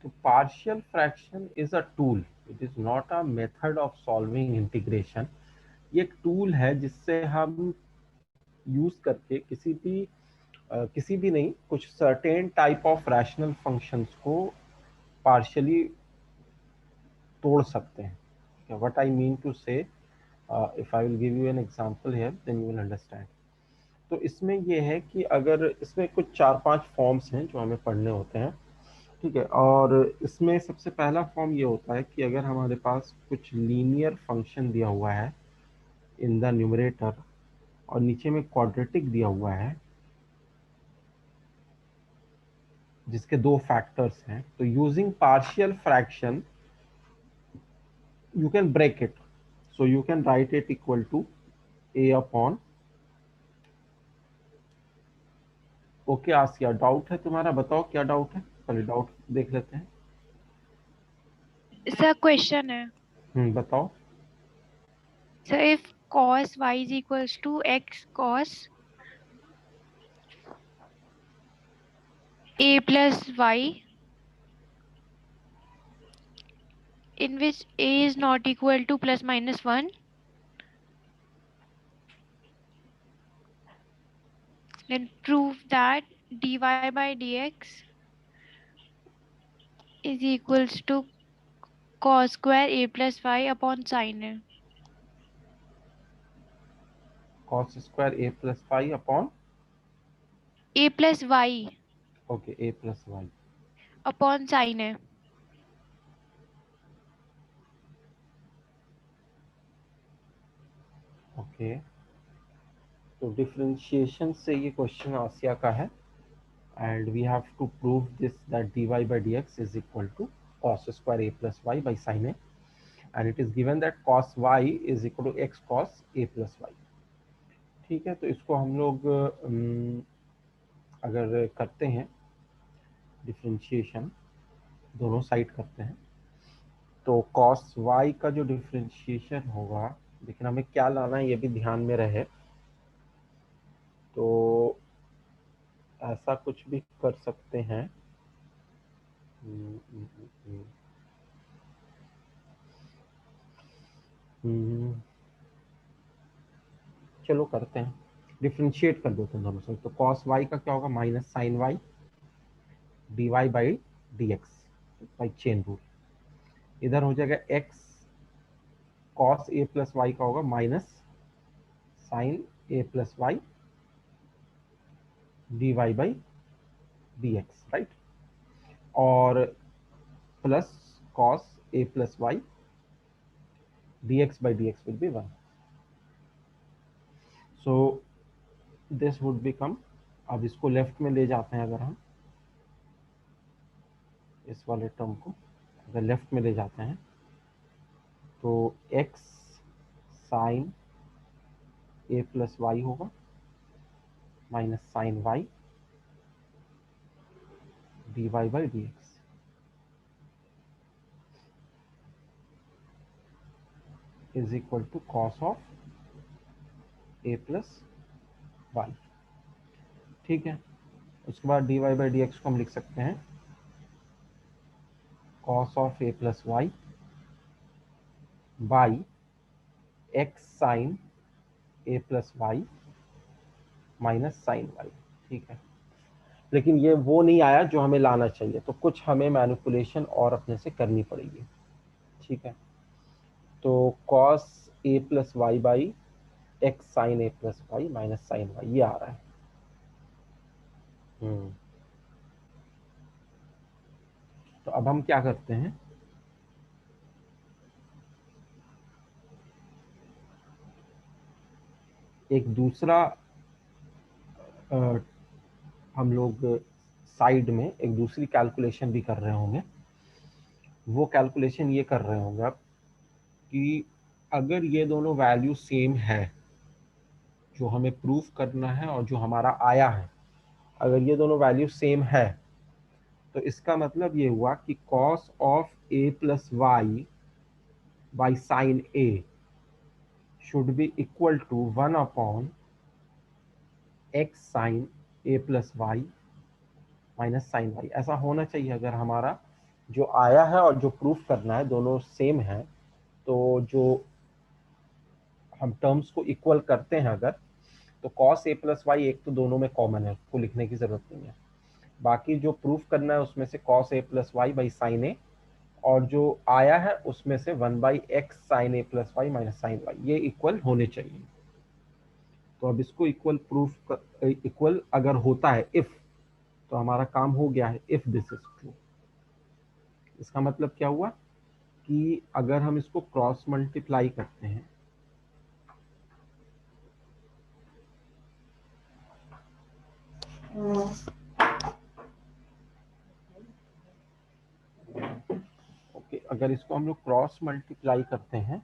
तो partial fraction is a tool, it is not a method of solving integration. ये एक tool है जिससे हम यूज करके किसी भी नहीं, कुछ certain type of rational functions को पार्शियली तोड़ सकते हैं। What I mean to say, if I will give you an example here then you will understand. तो इसमें ये है कि अगर इसमें कुछ 4-5 फॉर्म्स हैं जो हमें पढ़ने होते हैं, ठीक है। और इसमें सबसे पहला फॉर्म ये होता है कि अगर हमारे पास कुछ लीनियर फंक्शन दिया हुआ है इन द न्यूमरेटर और नीचे में क्वाड्रेटिक दिया हुआ है जिसके दो फैक्टर्स हैं, तो using partial fraction you can break it, so you can write it equal to a upon। Okay Asiya, doubt है तुम्हारा? बताओ क्या डाउट है, पहले डाउट देख लेते हैं। सर क्वेश्चन है बताओ। Sir, if cos y is equals to x cos a plus y, in which a is not equal to plus minus 1, then prove that dy by dx is equals to cos square a plus y upon sin a। cos square a plus five upon, a plus y okay a plus y, upon sin a। Okay. तो differentiation से ये question Asiya का है, and we have to prove this that dy by dx is equal to cos square a plus y by sin a, and it is given that cos y is equal to x cos a plus y। ठीक है, तो इसको हम लोग अगर करते हैं differentiation, दोनों साइड करते हैं, तो cos y का जो डिफरेंशिएशन होगा, लेकिन हमें क्या लाना है ये भी ध्यान में रहे, तो ऐसा कुछ भी कर सकते हैं। हम्म, हम्म, हम्म, हम्म, चलो करते हैं, डिफरेंशिएट कर देते हैं दोनों साइड। तो cos y का क्या होगा, minus sine y dy by d x by chain rule. इधर हो जाएगा x cos a plus y का होगा minus sine a plus y dy by d x, right. और plus cos a plus y dx by dx will be 1, so this would become, अब इसको left में ले जाते हैं, अगर हम इस वाले टर्म को अगर लेफ्ट में ले जाते हैं, तो x sine a plus y होगा minus sine y d y by d x is equal to cos of a plus y. ठीक है, उसके बाद d y by d x को हम लिख सकते हैं cos of a plus y by x sine a plus y minus sine y. ठीक है, लेकिन ये वो नहीं आया जो हमें लाना चाहिए, तो कुछ हमें मैनिपुलेशन और अपने से करनी पड़ेगी। ठीक है, तो cos a plus y by x sine A plus y minus sine y ये आ रहा है। तो अब हम क्या करते हैं, एक दूसरा हम लोग साइड में एक दूसरी कैलकुलेशन भी कर रहे होंगे। वो कैलकुलेशन ये कर रहे होंगे अब कि अगर ये दोनों वैल्यू सेम है, जो हमें प्रूफ करना है और जो हमारा आया है, अगर ये दोनों वैल्यू सेम है, तो इसका मतलब ये हुआ कि cos of a plus y by sine a should be equal to 1 upon x sine a plus y minus sine y. ऐसा होना चाहिए अगर हमारा जो आया है और जो प्रूफ करना है दोनों सेम है, तो जो हम टर्म्स को इक्वल करते हैं अगर, तो cos a प्लस वाई एक तो दोनों में कॉमन है, उसको लिखने की जरूरत नहीं है। बाकी जो प्रूफ करना है उसमें से cos a plus y by sine A, और जो आया है उसमें से 1/x साइन ए plus y minus sine y, ये इक्वल होने चाहिए। तो अब इसको इक्वल प्रूफ, इक्वल अगर होता है इफ, तो हमारा काम हो गया है इफ दिस इज ट्रू। इसका मतलब क्या हुआ कि अगर हम इसको क्रॉस मल्टीप्लाई करते हैं, ओके, अगर इसको हम लोग क्रॉस मल्टीप्लाई करते हैं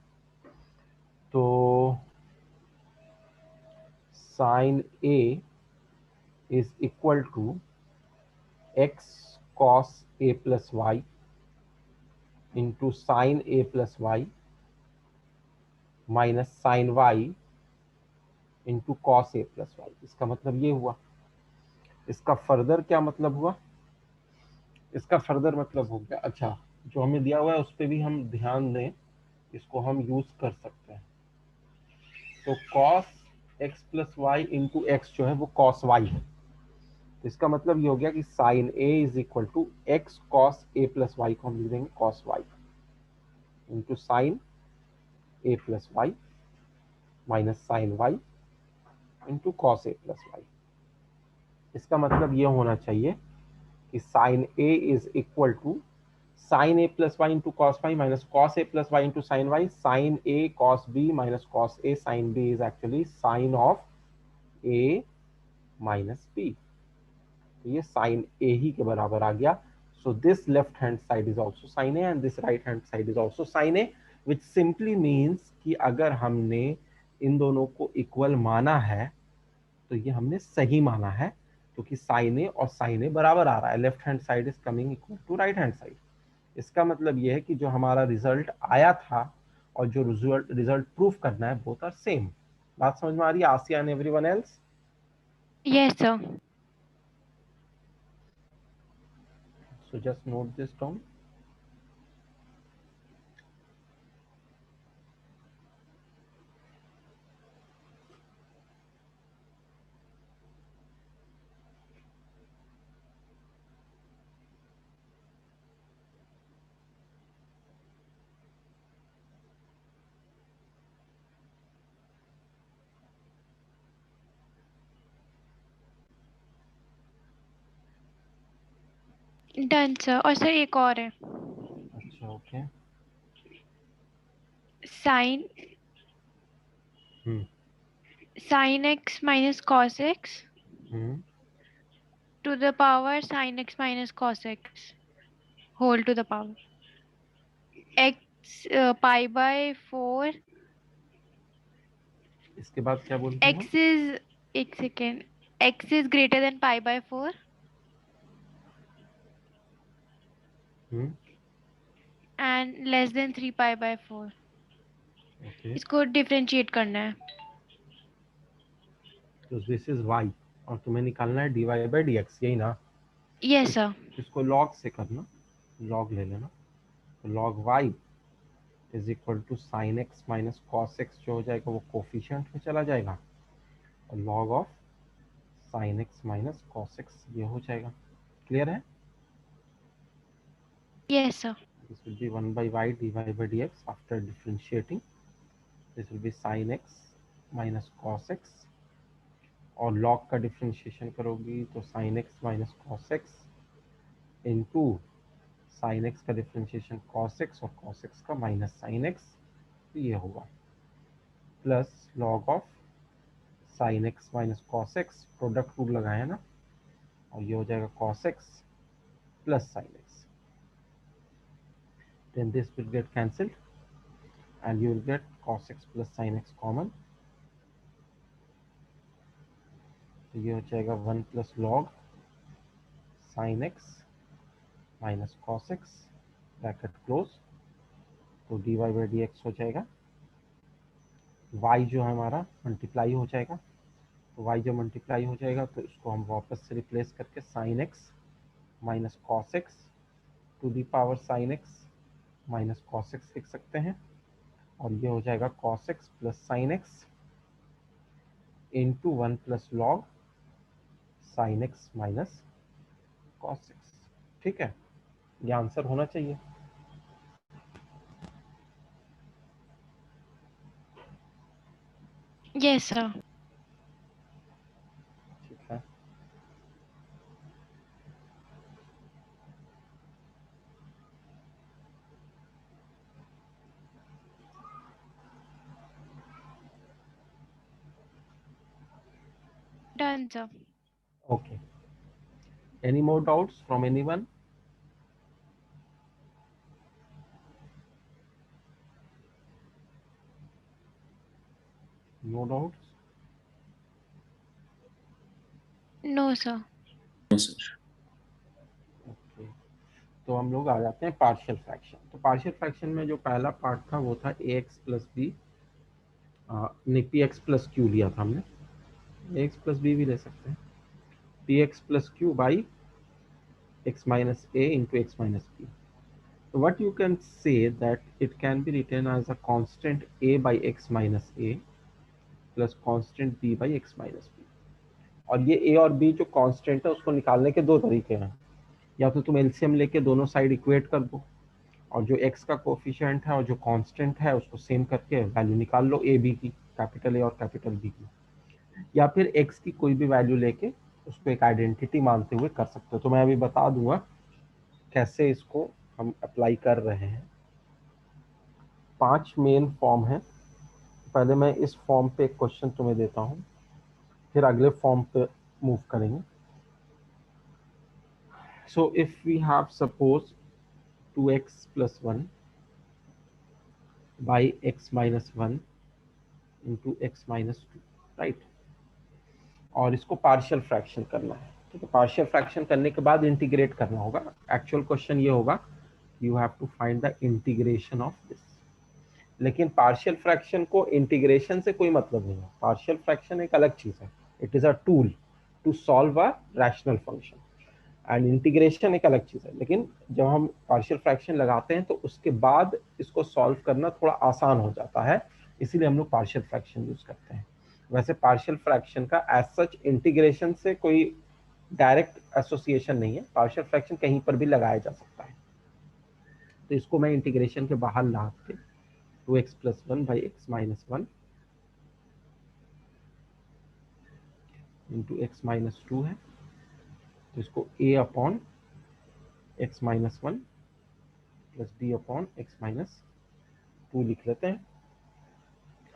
तो sine A is equal to x cos A plus y into sine A plus y minus sine y into cos A plus y. इसका मतलब ये हुआ। इसका फर्दर क्या मतलब हुआ? इसका फर्दर मतलब हो गया, अच्छा जो हमें दिया हुआ है उस पर भी हम ध्यान दें, इसको हम यूज कर सकते हैं। तो cos x plus y into x जो है वो कॉस वाई है। तो इसका मतलब ये हो गया कि sine A is equal to x cos A plus y को हम लिख देंगे कॉस वाई इंटू साइन ए plus y minus sine y into cos ए प्लस वाई। इसका मतलब ये होना चाहिए कि sine A is equal to sine A plus y into cos y minus cos A plus y into sine y, sine A cos B minus cos A sine B is actually sign of A minus B. तो ये sine A ही के बराबर आ गया। So this left hand side is also sine A and this right hand side is also sine A, which simply means कि अगर हमने इन दोनों को इक्वल माना है तो ये हमने सही माना है, क्योंकि साइन ए और साइन ए बराबर आ रहा है। Left hand side is coming equal to right hand side. इसका मतलब ये है कि जो हमारा रिजल्ट आया था और जो रिजल्ट प्रूफ करना है बोथ आर सेम। बात समझ में आ रही है Asiya and everyone else? Yes, sir. So just note this down. Done, sir. और सर एक और है, अच्छा okay. Sine hmm sine x minus cos x hmm to the power sine x minus cos x whole to the power x pi by 4। इसके बाद क्या बोलते हैं? एक्स इज, एक second, x is greater than pi by 4 hmm and less than 3 pi by 4। Okay. इसको differentiate करना है। तो दिस इज y और तुम्हें निकालना है dy बाई डी एक्स, यही ना? यस इस, सर। इसको log से करना, log ले लेना। तो log y is equal to sine x minus cos x जो हो जाएगा वो कोफिशिएंट में चला जाएगा, और log of sine x minus cos x ये हो जाएगा। क्लियर है? Yes sir. This will be 1 by y dy by dx after differentiating. This will be sin x minus cos x, और log का डिफ्रेंशिएशन करोगी तो sin x minus cos x into sin x का differentiation cos x और cos x का minus sin x, तो ये होगा plus log of sin x minus cos x, product rule लगाए ना, और ये हो जाएगा cos x plus sin x। Then this will get cancelled and you will get cos x plus sin x common, तो ये हो जाएगा 1 plus log sine x minus cos x bracket close. तो d y by d x हो जाएगा, y जो है हमारा मल्टीप्लाई हो जाएगा। तो y जब मल्टीप्लाई हो जाएगा तो इसको हम वापस से रिप्लेस करके sine x minus cos x to the power sine x minus cos x लिख सकते हैं, और ये हो जाएगा cos x plus sine x into 1 plus log sine x minus cos x. ठीक है, ये आंसर होना चाहिए। Yes, sir. ठीक है, Done, sir. Okay. Any more doubts from anyone? No doubts? No, sir. No sir. Okay, तो हम लोग आ जाते हैं पार्शियल फ्रैक्शन। तो पार्शियल फ्रैक्शन में जो पहला पार्ट था वो था ए एक्स प्लस बी, नहीं पी एक्स प्लस क्यू लिया था हमने, ए एक्स प्लस बी भी ले सकते हैं, P x plus Q by x minus a into x minus b. So what you can say that it can be written as a constant a by x minus a plus constant b by x minus b. और ये a और b जो constant है उसको निकालने के दो तरीके हैं, या तो तुम एलसीएम लेके दोनों साइड इक्वेट कर दो, और जो x का कोफिशिएंट है और जो कांस्टेंट है उसको सेम करके वैल्यू निकाल लो ए बी की, कैपिटल ए और कैपिटल बी की, या फिर x की कोई भी वैल्यू लेके उसको एक आइडेंटिटी मानते हुए कर सकते हो। तो मैं अभी बता दूंगा कैसे इसको हम अप्लाई कर रहे हैं। 5 मेन फॉर्म है, पहले मैं इस फॉर्म पे एक क्वेश्चन तुम्हें देता हूं, फिर अगले फॉर्म पे मूव करेंगे। So if we have suppose 2x plus 1 by x minus 1 into x minus 2, right, और इसको पार्शियल फ्रैक्शन करना है। ठीक है, पार्शियल फ्रैक्शन करने के बाद इंटीग्रेट करना होगा। एक्चुअल क्वेश्चन ये होगा, you have to find the integration of this. लेकिन पार्शियल फ्रैक्शन को इंटीग्रेशन से कोई मतलब नहीं है, पार्शियल फ्रैक्शन एक अलग चीज है, it is a tool to solve a rational function, and integration एक अलग चीज है। लेकिन जब हम पार्शियल फ्रैक्शन लगाते हैं तो उसके बाद इसको सॉल्व करना थोड़ा आसान हो जाता है, इसीलिए हम लोग पार्शियल फ्रैक्शन यूज करते हैं। वैसे पार्शियल फ्रैक्शन का एज सच इंटीग्रेशन से कोई डायरेक्ट एसोसिएशन नहीं है, पार्शियल फ्रैक्शन कहीं पर भी लगाया जा सकता है। तो इसको मैं इंटीग्रेशन के बाहर ला के 2x plus 1 by x minus 1 into x minus 2 है, तो इसको a upon x minus 1 plus b upon x minus 2 लिख लेते हैं।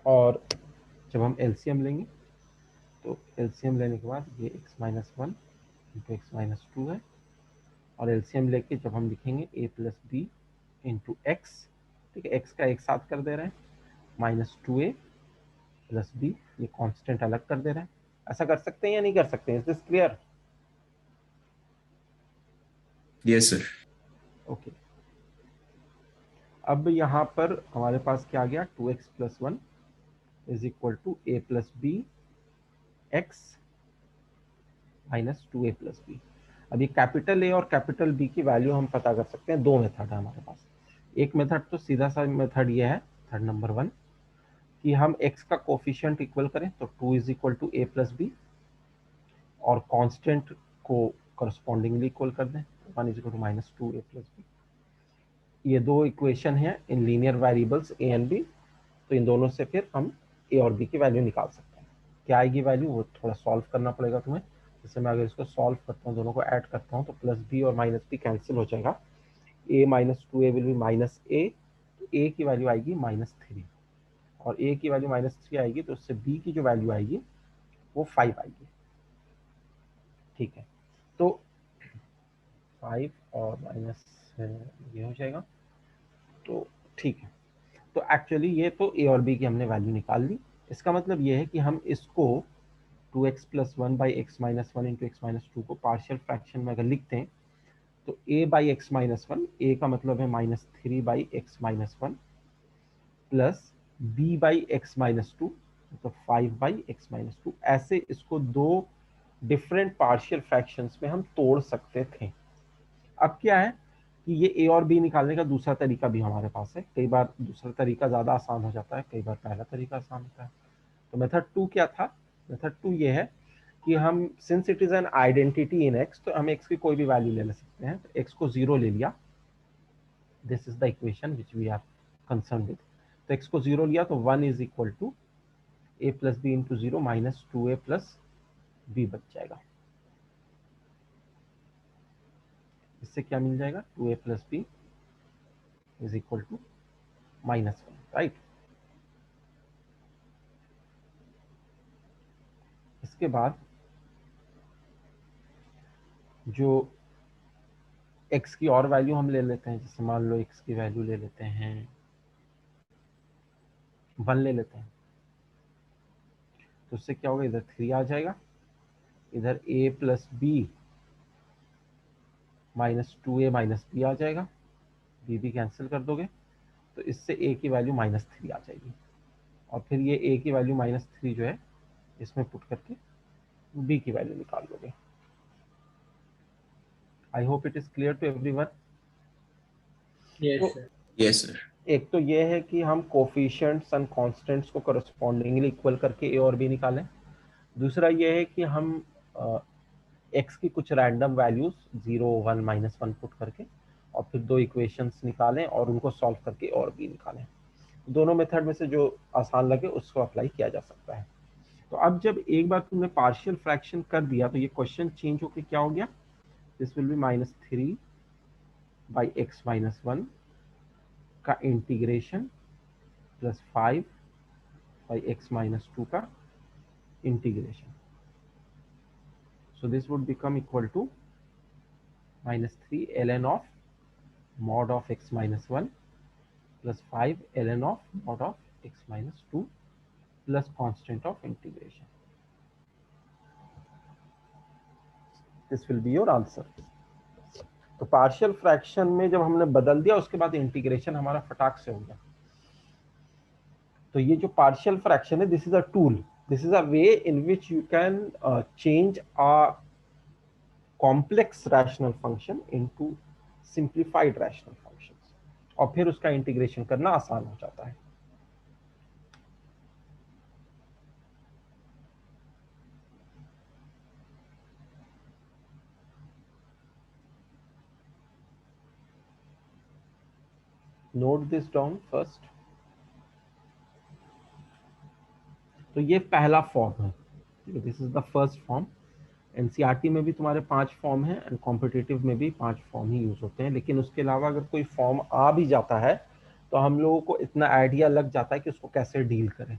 और जब हम एलसीएम लेंगे तो एलसीएम लेने के बाद ये x minus 1 into x minus 2 है, और एलसीएम लेके जब हम लिखेंगे a plus B into x, ठीक है, एक्स का एक साथ कर दे रहे हैं, माइनस 2a प्लस बी, ये कांस्टेंट अलग कर दे रहे हैं। ऐसा कर सकते हैं या नहीं कर सकते हैं? Is this clear? Yes sir. Okay, अब यहाँ पर हमारे पास क्या आ गया, 2x plus 1 is equal to a plus B x minus 2a plus b. अब ये कैपिटल ए और कैपिटल बी की वैल्यू हम पता कर सकते हैं, दो मेथड है हमारे पास। एक मेथड तो सीधा सा मेथड ये है, मेथड नंबर 1, कि हम x का कोफिशिएंट इक्वल करें, तो 2 is equal to a plus B, और कांस्टेंट को करस्पॉन्डिंगली इक्वल कर दें, 1 is equal to minus 2a plus B. ये दो इक्वेशन है in linear variables a and b, तो इन दोनों से फिर हम a और b की वैल्यू निकाल सकते हैं। क्या आएगी वैल्यू, वो थोड़ा सॉल्व करना पड़ेगा तुम्हें। जैसे मैं अगर इसको सॉल्व करता हूँ, दोनों को ऐड करता हूँ, तो प्लस बी और माइनस बी कैंसिल हो जाएगा, a minus 2a will be minus a, तो a की वैल्यू आएगी माइनस 3, और a की वैल्यू माइनस 3 आएगी, तो उससे b की जो वैल्यू आएगी वो 5 आएगी। ठीक है, तो 5 और माइनस ये हो जाएगा, तो ठीक है। तो एक्चुअली ये तो a और b की हमने वैल्यू निकाल ली। इसका मतलब ये है कि हम इसको 2x plus 1 by x minus 1 into x minus 2 को पार्शियल फ्रैक्शन में अगर लिखते हैं, तो a by x minus 1, a का मतलब है minus 3 by x minus 1 plus b by x minus 2, मतलब 5 बाई एक्स माइनस 2। ऐसे इसको दो डिफरेंट पार्शियल फ्रैक्शंस में हम तोड़ सकते थे। अब क्या है, कि ये ए और बी निकालने का दूसरा तरीका भी हमारे पास है। कई बार दूसरा तरीका ज़्यादा आसान हो जाता है, कई बार पहला तरीका आसान होता है। तो मेथड 2 क्या था? मेथड 2 ये है कि हम since it is an identity in x, तो हम एक्स की कोई भी वैल्यू ले सकते हैं। तो एक्स को 0 ले लिया, this is the equation which we are concern with. तो एक्स को 0 लिया तो 1 is equal to a plus B into 0 minus 2a plus b बच जाएगा। इससे क्या मिल जाएगा? 2a plus b is equal to -1, right. इसके बाद जो x की और वैल्यू हम ले लेते हैं, जैसे मान लो x की वैल्यू ले लेते हैं 1 ले लेते हैं, तो उससे क्या होगा? इधर 3 आ जाएगा, इधर a plus B minus 2a minus B आ जाएगा, b भी कैंसिल कर दोगे तो इससे a की वैल्यू -3 आ जाएगी। और फिर ये a की वैल्यू -3 जो है इसमें पुट करके b की वैल्यू निकाल लोगे। I hope it is clear to everyone. Yes, sir. Yes, sir. एक तो ये है कि हम कोफिशिएंट्स एंड कांस्टेंट्स को करस्पॉन्डिंगली इक्वल करके ए और बी निकालें। दूसरा ये है कि हम एक्स की कुछ रैंडम वैल्यूज 0, 1, -1 पुट करके और फिर दो इक्वेशंस निकालें और उनको सॉल्व करके और बी निकालें। दोनों मेथड में से जो आसान लगे उसको अप्लाई किया जा सकता है। तो अब जब एक बार तुमने पार्शियल फ्रैक्शन कर दिया तो ये क्वेश्चन चेंज होके क्या हो गया? This will be -3 by x minus 1 का integration plus 5 by x minus 2 का integration. So this would become equal to -3 ln of mod of x minus 1 plus 5 ln of mod of x minus 2 plus constant of integration. This will be your answer. तो partial fraction में जब हमने बदल दिया उसके बाद integration हमारा फटाक से हो गया। तो ये जो पार्शियल फ्रैक्शन है, this is a tool, this is a way in which you can change a complex rational function into simplified rational functions, और फिर उसका इंटीग्रेशन करना आसान हो जाता है। Note this down first. तो ये पहला फॉर्म है, this is the first form. NCERT में भी तुम्हारे 5 फॉर्म हैं एंड कॉम्पिटिटिव में भी 5 फॉर्म ही यूज होते हैं। लेकिन उसके अलावा अगर कोई फॉर्म आ भी जाता है तो हम लोगों को इतना आइडिया लग जाता है कि उसको कैसे डील करें।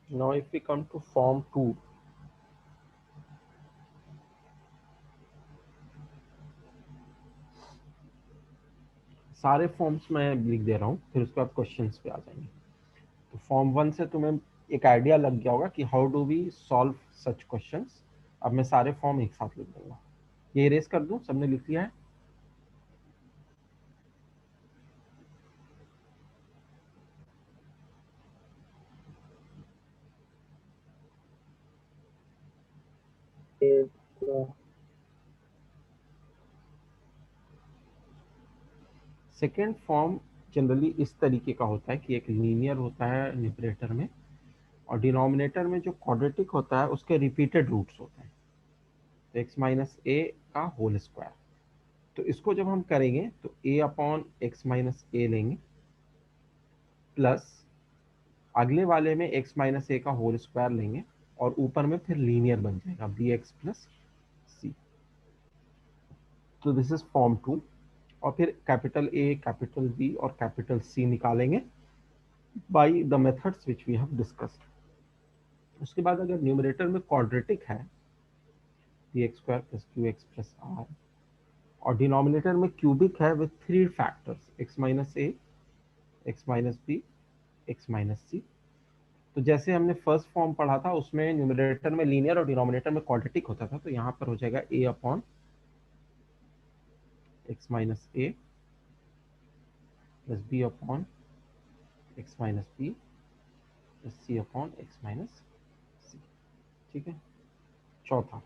Now if we come to form 2, सारे फॉर्म्स मैं लिख दे रहा हूँ, फिर उसके बाद क्वेश्चंस पे आ जाएंगे। तो फॉर्म 1 से तुम्हें एक आइडिया लग गया होगा कि how do we solve such questions. अब मैं सारे फॉर्म एक साथ लिख दूंगा। ये इरेज कर दूं? सबने लिख लिया है? सेकेंड फॉर्म जनरली इस तरीके का होता है कि एक लीनियर होता है न्यूमरेटर में, और डिनोमिनेटर में जो क्वाड्रेटिक होता है उसके रिपीटेड रूट्स होते हैं, तो x माइनस ए का होल स्क्वायर। तो इसको जब हम करेंगे तो a upon x minus A लेंगे, प्लस अगले वाले में x माइनस ए का होल स्क्वायर लेंगे, और ऊपर में फिर लीनियर बन जाएगा bx प्लस सी। तो दिस इज फॉर्म 2। और फिर कैपिटल ए, कैपिटल बी और कैपिटल सी निकालेंगे by the methods which we have discussed. उसके बाद अगर न्यूमरेटर में क्वाड्रेटिक है px square plus qx plus r, और डिनोमिनेटर में क्यूबिक है with 3 factors x minus A, x minus B, x minus C. तो जैसे हमने फर्स्ट फॉर्म पढ़ा था उसमें न्यूमरेटर में लीनियर और डिनोमिनेटर में क्वाड्रेटिक होता था, तो यहाँ पर हो जाएगा a upon x minus A plus B upon x minus B plus C upon x minus C. ठीक है। चौथा,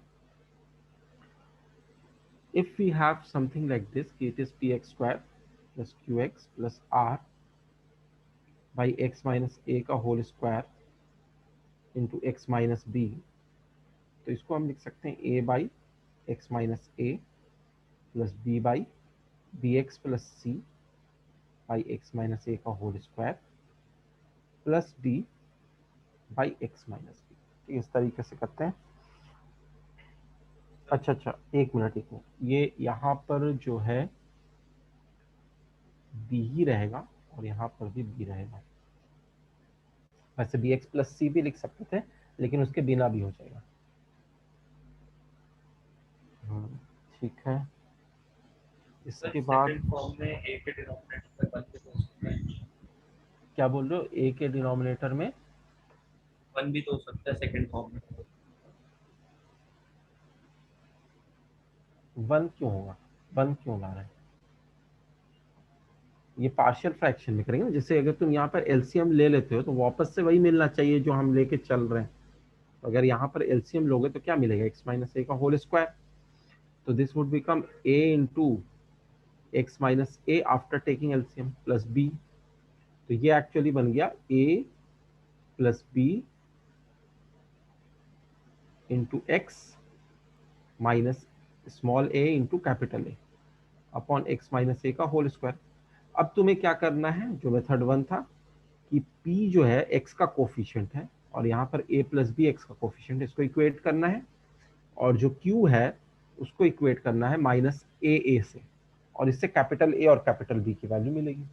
if we have something like this, it is px square plus qx plus r by x minus a का whole square into x minus B, तो इसको हम लिख सकते हैं a by x minus A plus B by B x plus C by x minus A का whole square plus B by x minus B. इस तरीके से करते हैं। अच्छा, एक मिनट, ये यहाँ पर जो है बी ही रहेगा और यहाँ पर भी बी रहेगा। वैसे बी एक्स प्लस सी भी लिख सकते थे, लेकिन उसके बिना भी हो जाएगा। ठीक है। इसके बाद फॉर्म में ए के डिनोमिनेटर में 1 भी तो हो सकता है। क्या बोल रहे हो? ए के डिनोमिनेटर में 1 भी तो हो सकता है सेकंड फॉर्म में। 1 क्यों होगा? 1 क्यों ला रहे हैं? ये पार्शियल फ्रैक्शन में करेंगे ना। जैसे अगर तुम यहाँ पर एलसीएम ले लेते हो तो वापस से वही मिलना चाहिए जो हम लेके चल रहे हैं। अगर यहाँ पर एलसीएम लोगे तो क्या मिलेगा? एक्स माइनस ए का होल स्क्वायर। तो this would become a into x minus A after taking LCM plus B. तो ये एक्चुअली बन गया a plus B into x minus small a into capital A upon x minus A का whole square. अब तुम्हें क्या करना है, जो मेथड 1 था कि p जो है x का कोफिशिएंट है और यहाँ पर a प्लस बी एक्स का कोफिशिएंट, इसको इक्वेट करना है, और जो q है उसको इक्वेट करना है माइनस a से, और इससे कैपिटल A और कैपिटल B की वैल्यू मिलेगी।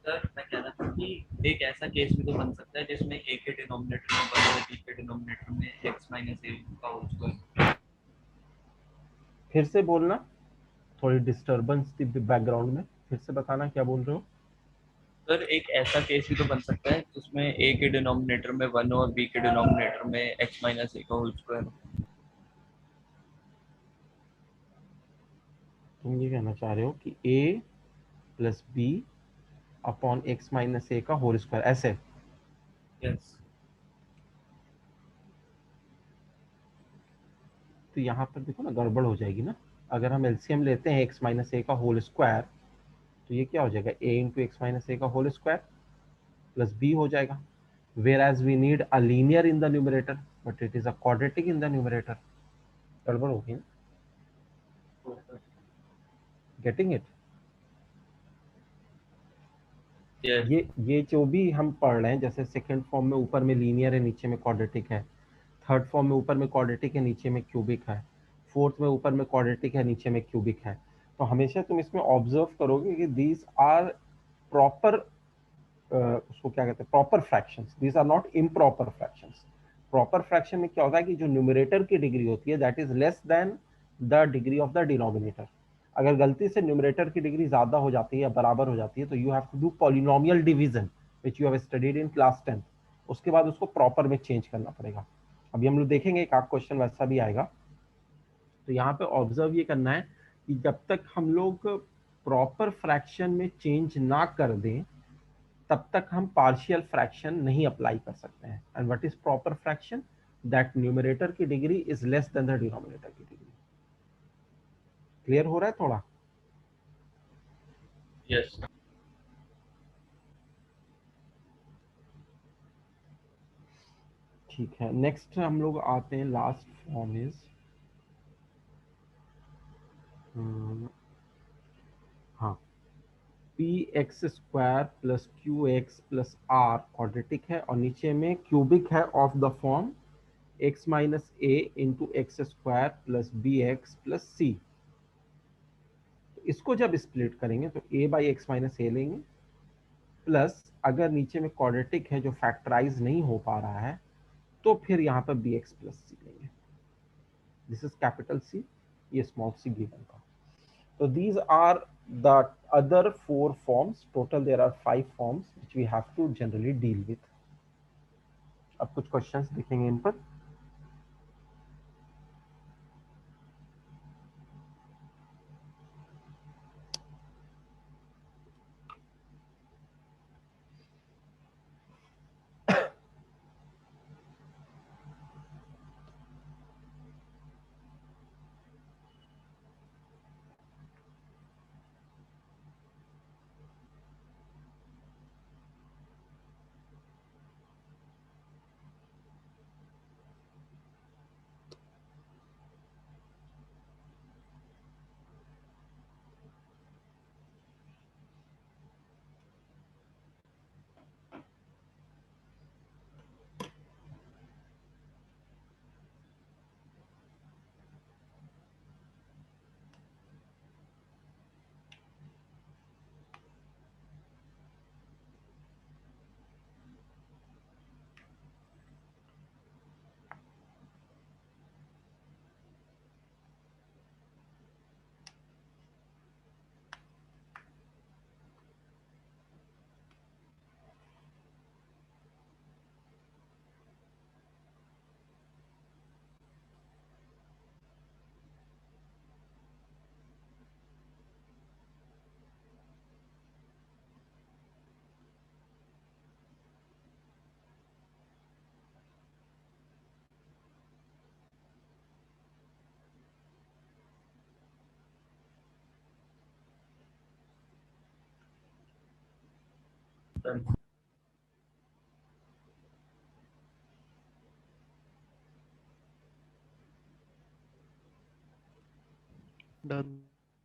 सर मैं कह रहा था कि एक ऐसा केस भी तो बन सकता है जिसमें a के डिनोमिनेटर में 1 और b के डिनोमिनेटर में x माइनस a का होल स्क्वायर। फिर से बोलना, थोड़ी डिस्टरबेंस थी बैकग्राउंड में, फिर से बताना क्या बोल रहे हो। सर एक ऐसा केस भी तो बन सकता है जिसमें a के डिनोमिनेटर में 1 और b के डिनोमिनेटर में x माइनस a का होल स्क्वायर। तुम ये कहना चाह रहे हो कि a plus B upon x minus A का होल स्क्वायर, ऐसे? यस। तो यहाँ पर देखो ना, गड़बड़ हो जाएगी ना। अगर हम एलसीएम लेते हैं एक्स माइनस ए का होल स्क्वायर, तो ये क्या हो जाएगा? a into x minus A का होल स्क्वायर प्लस b हो जाएगा। whereas we need a linear in the numerator but it is a quadratic in the numerator। गड़बड़ होगी ना? Getting it? ये जो भी हम पढ़ रहे हैं, जैसे सेकंड फॉर्म में ऊपर में लीनियर है, नीचे में क्वाड्रेटिक है। थर्ड फॉर्म में ऊपर में क्वाड्रेटिक है, नीचे में क्यूबिक है। फोर्थ में ऊपर में क्वाड्रेटिक है, नीचे में क्यूबिक है। तो हमेशा तुम इसमें ऑब्जर्व करोगे कि दीज आर प्रॉपर, उसको क्या कहते हैं, proper fractions. These are not improper fractions. Proper fraction में क्या होता है कि जो न्यूमरेटर की डिग्री होती है that is less than the degree of the denominator. अगर गलती से न्यूमरेटर की डिग्री ज्यादा हो जाती है या बराबर हो जाती है तो you have to do polynomial division which you have studied in class 10। उसके बाद उसको प्रॉपर में चेंज करना पड़ेगा। अभी हम लोग देखेंगे एक आध क्वेश्चन वैसा भी आएगा। तो यहाँ पे ऑब्जर्व ये करना है कि जब तक हम लोग प्रॉपर फ्रैक्शन में चेंज ना कर दें तब तक हम पार्शियल फ्रैक्शन नहीं अप्लाई कर सकते हैं। And what is proper fraction? That numerator की degree is less than the denominator की डिग्री। क्लियर हो रहा है थोड़ा? यस। ठीक है, नेक्स्ट हम लोग आते हैं, लास्ट फॉर्म इज हाँ, P x square plus Q x plus R quadratic है, और नीचे में क्यूबिक है of the form x minus A into x square plus B x plus C. इसको जब स्प्लिट करेंगे तो A by x minus A लेंगे, प्लस अगर नीचे में क्वाड्रेटिक है जो फैक्टराइज नहीं हो पा रहा है तो फिर यहाँ पर बी एक्स प्लस सी लेंगे। दिस इज कैपिटल सी, ये स्मॉल सी गिवन का। So these are the other four forms. Total there are 5 forms which we have to generally deal with. अब कुछ questions देखेंगे इन पर। Done. Done.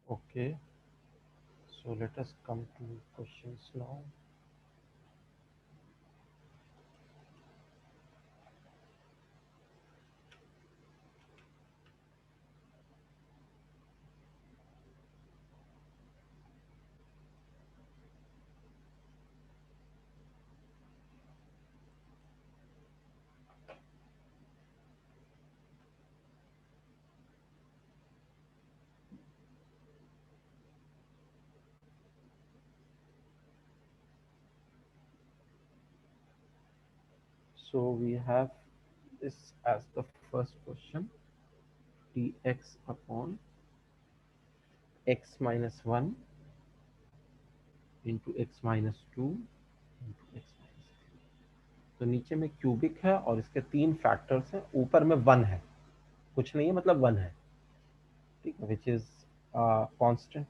Okay, so let us come to questions now. So we have this as the first question, dx upon x minus 1 into x minus 2 into x minus 3। तो नीचे में cubic है और इसके 3 फैक्टर्स हैं, ऊपर में 1 है, कुछ नहीं है मतलब 1 है, ठीक है, विच इज कांस्टेंट।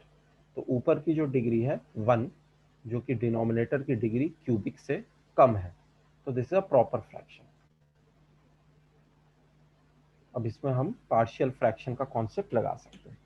तो ऊपर की जो डिग्री है 1, जो कि डिनोमिनेटर की डिग्री क्यूबिक से कम है, तो this is a proper fraction. अब इसमें हम पार्शियल फ्रैक्शन का कॉन्सेप्ट लगा सकते हैं।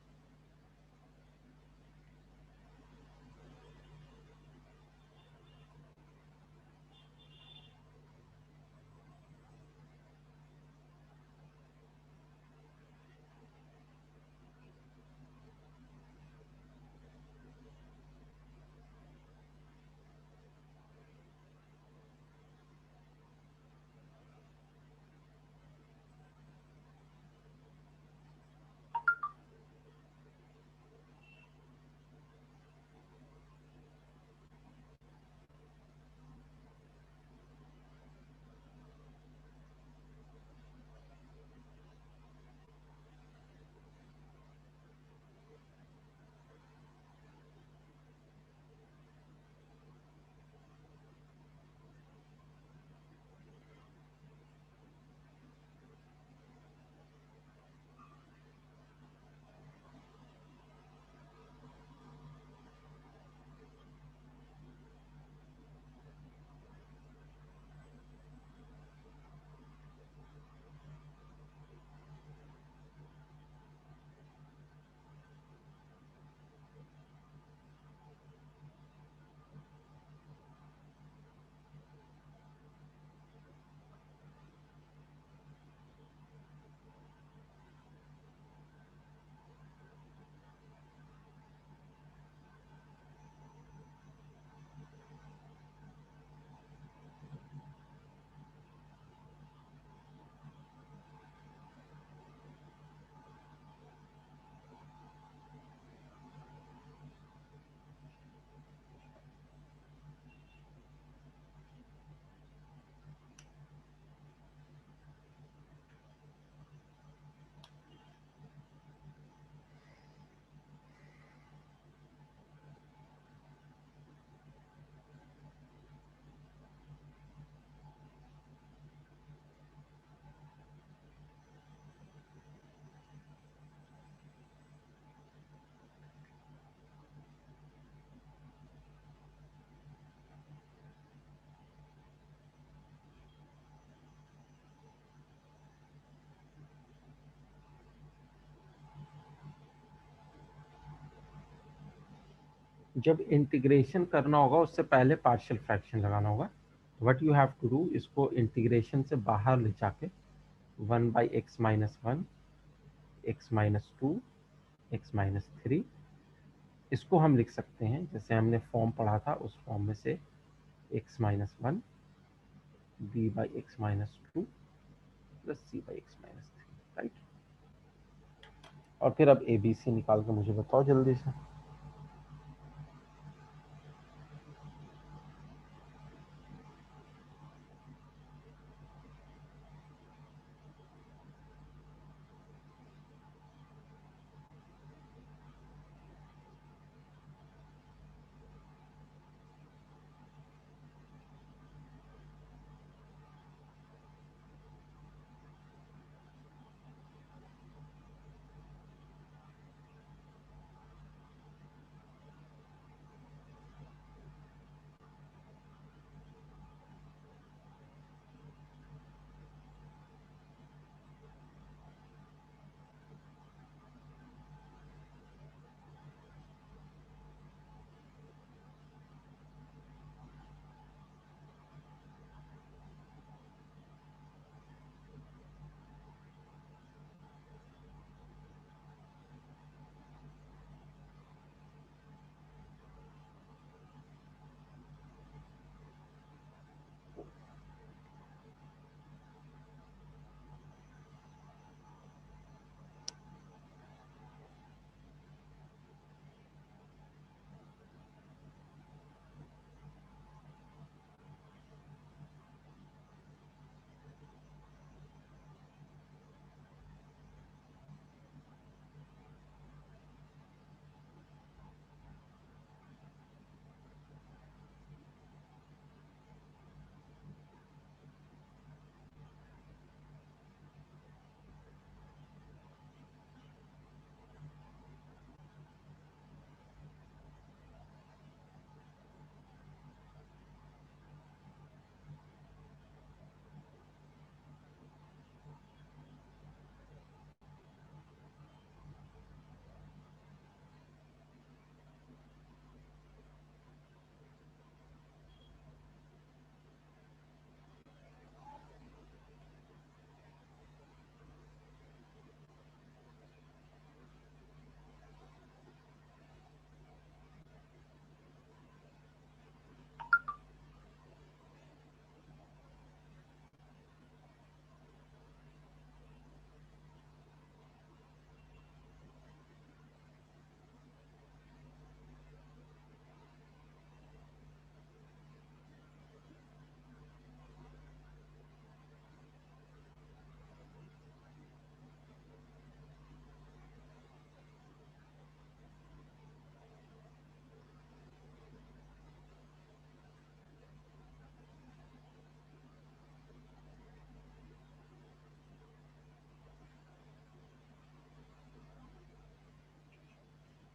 जब इंटीग्रेशन करना होगा उससे पहले पार्शियल फ्रैक्शन लगाना होगा। What you have to do, इसको इंटीग्रेशन से बाहर ले जाके 1/x-1, x-2, x-3, इसको हम लिख सकते हैं जैसे हमने फॉर्म पढ़ा था उस फॉर्म में से x-1 b/x-2 plus c/x-3, right. और फिर अब ABC निकाल के मुझे बताओ जल्दी से।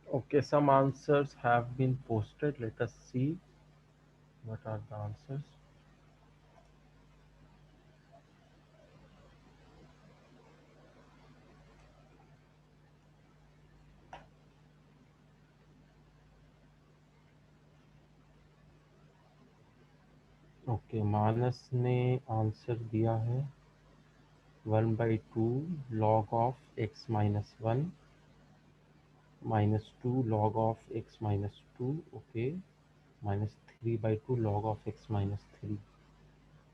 Okay, some answers have been posted. Let us see what are the answers. Okay, Manas ने आंसर दिया है 1/2 log of x-1 -2 log of x-2, okay, -3/2 log of x-3।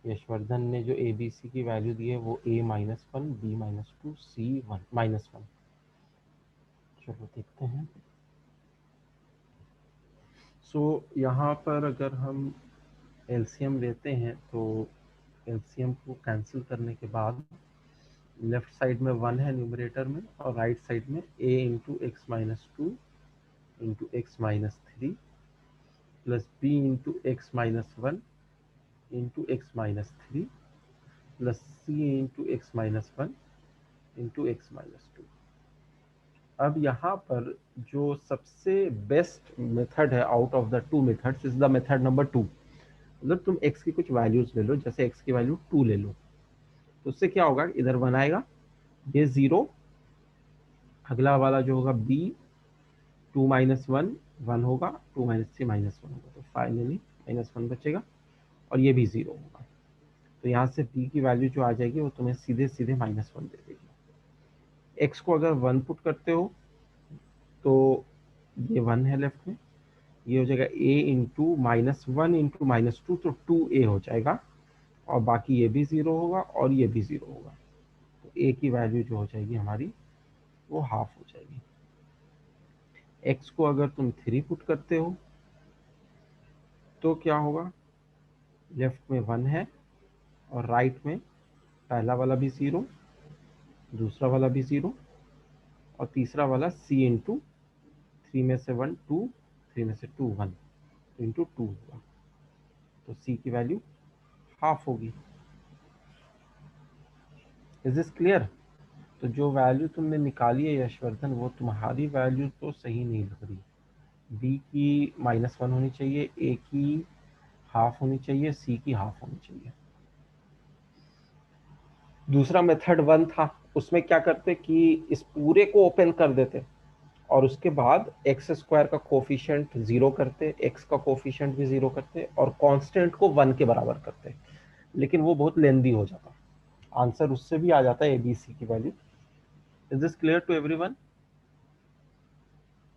Yashvardhan ने जो ABC की वैल्यू दी है वो a-1, b-2, c-1। चलो देखते हैं। सो यहाँ पर अगर हम एलसीएम लेते हैं तो एलसीएम को कैंसिल करने के बाद लेफ्ट साइड में 1 है न्यूमरेटर में और राइट साइड में a into x-2 into x-3 plus b into x-1 into x-3 plus c into x-1 into x-2। अब यहाँ पर जो सबसे बेस्ट मेथड है out of the two methods is the method number 2। मतलब तुम x की कुछ वैल्यूज ले लो, जैसे x की वैल्यू 2 ले लो, तो उससे क्या होगा, इधर 1 आएगा, ये 0, अगला वाला जो होगा b 2 माइनस 1 1 होगा, 2 माइनस 3 माइनस 1 होगा, तो फाइनली माइनस 1 बचेगा और ये भी 0 होगा। तो यहाँ से b की वैल्यू जो आ जाएगी वो तुम्हें सीधे सीधे माइनस 1 दे देगी। x को अगर 1 पुट करते हो तो ये 1 है लेफ्ट में, ये हो जाएगा a into minus 1 into minus 2, तो 2a हो जाएगा और बाकी ये भी 0 होगा और ये भी 0 होगा। तो a की वैल्यू जो हो जाएगी हमारी वो हाफ हो जाएगी। x को अगर तुम 3 पुट करते हो तो क्या होगा, लेफ्ट में 1 है और राइट में पहला वाला भी 0, दूसरा वाला भी 0 और तीसरा वाला c इंटू 3 में से 1 2, 3 में से 2 1 इंटू 2 हुआ, तो c की वैल्यू हाफ होगी। Is this clear? तो जो वैल्यू तुमने निकाली है यशवर्धन, वो तुम्हारी वैल्यू तो सही नहीं लग रही। b की माइनस 1 होनी चाहिए, a की हाफ होनी चाहिए, c की हाफ होनी चाहिए। दूसरा मेथड 1 था, उसमें क्या करते कि इस पूरे को ओपन कर देते और उसके बाद एक्स स्क्वायर का कोफिशिएंट 0 करते, एक्स का कोफिशिएंट भी 0 करते और कांस्टेंट को 1 के बराबर करते, लेकिन वो बहुत लेंदी हो जाता। आंसर उससे भी आ जाता है एबीसी की वैल्यू। Is this clear to everyone?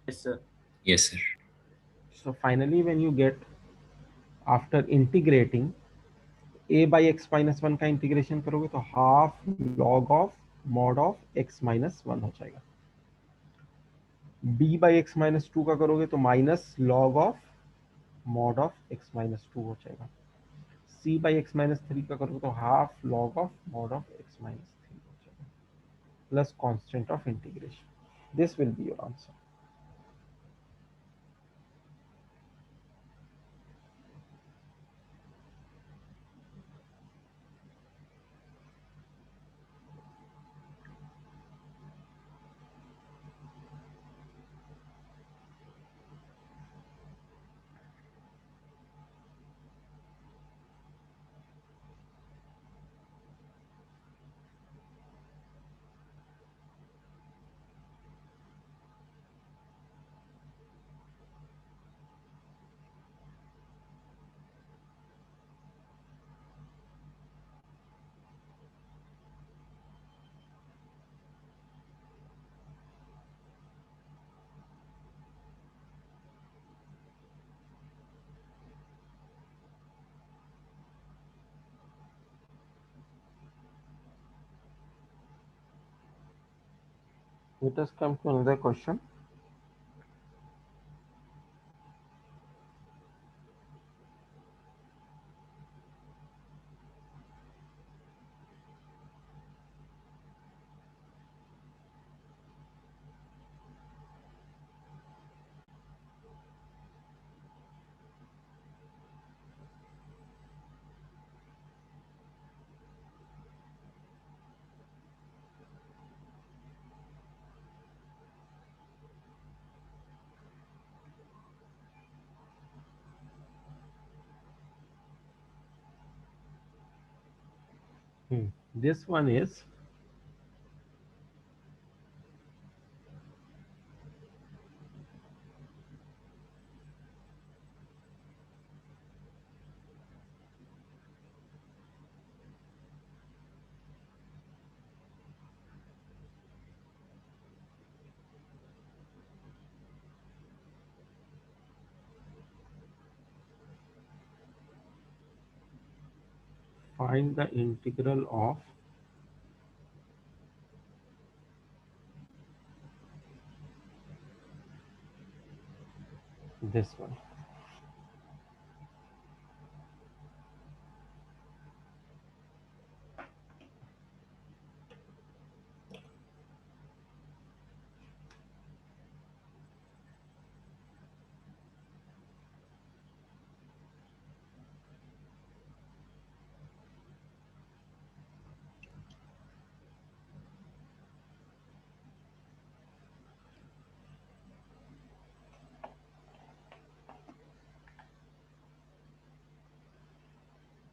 Yes, sir. Yes, sir. So finally when you get after integrating a by x minus 1 का इंटीग्रेशन करोगे तो half log of mod of x minus 1 हो जाएगा। b बाई एक्स माइनस 2 का करोगे तो minus log of mod of x minus 2 हो जाएगा। c बाई एक्स माइनस 3 का करोगे तो half log of mod of x minus 3 हो जाएगा plus constant of integration. This will be your answer. Let us come to another question. This one is find the integral of this one.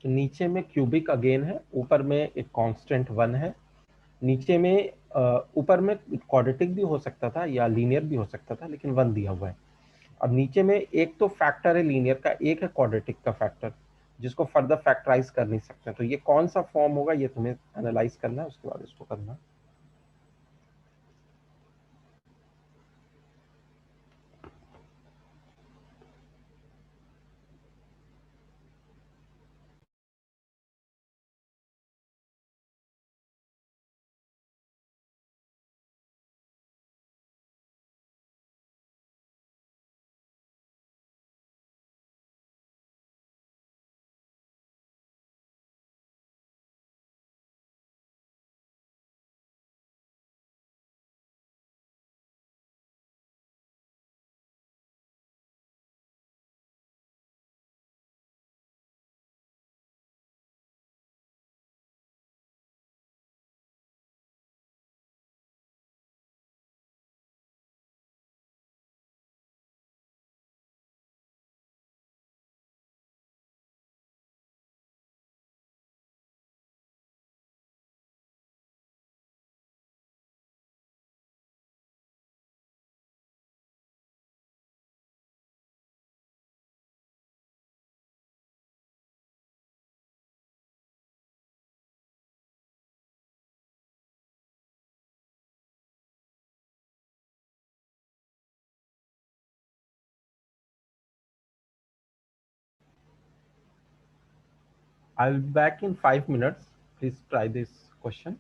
नीचे में cubic again है, ऊपर में एक constant 1 है, नीचे में ऊपर में क्वाड्रेटिक भी हो सकता था या लीनियर भी हो सकता था, लेकिन 1 दिया हुआ है। अब नीचे में एक तो फैक्टर है लीनियर का, एक है क्वाड्रेटिक का फैक्टर, जिसको फर्दर फैक्टराइज कर नहीं सकते। तो ये कौन सा फॉर्म होगा, ये तुम्हें एनालाइज करना है, उसके बाद इसको करना। I'll be back in 5 minutes. Please try this question.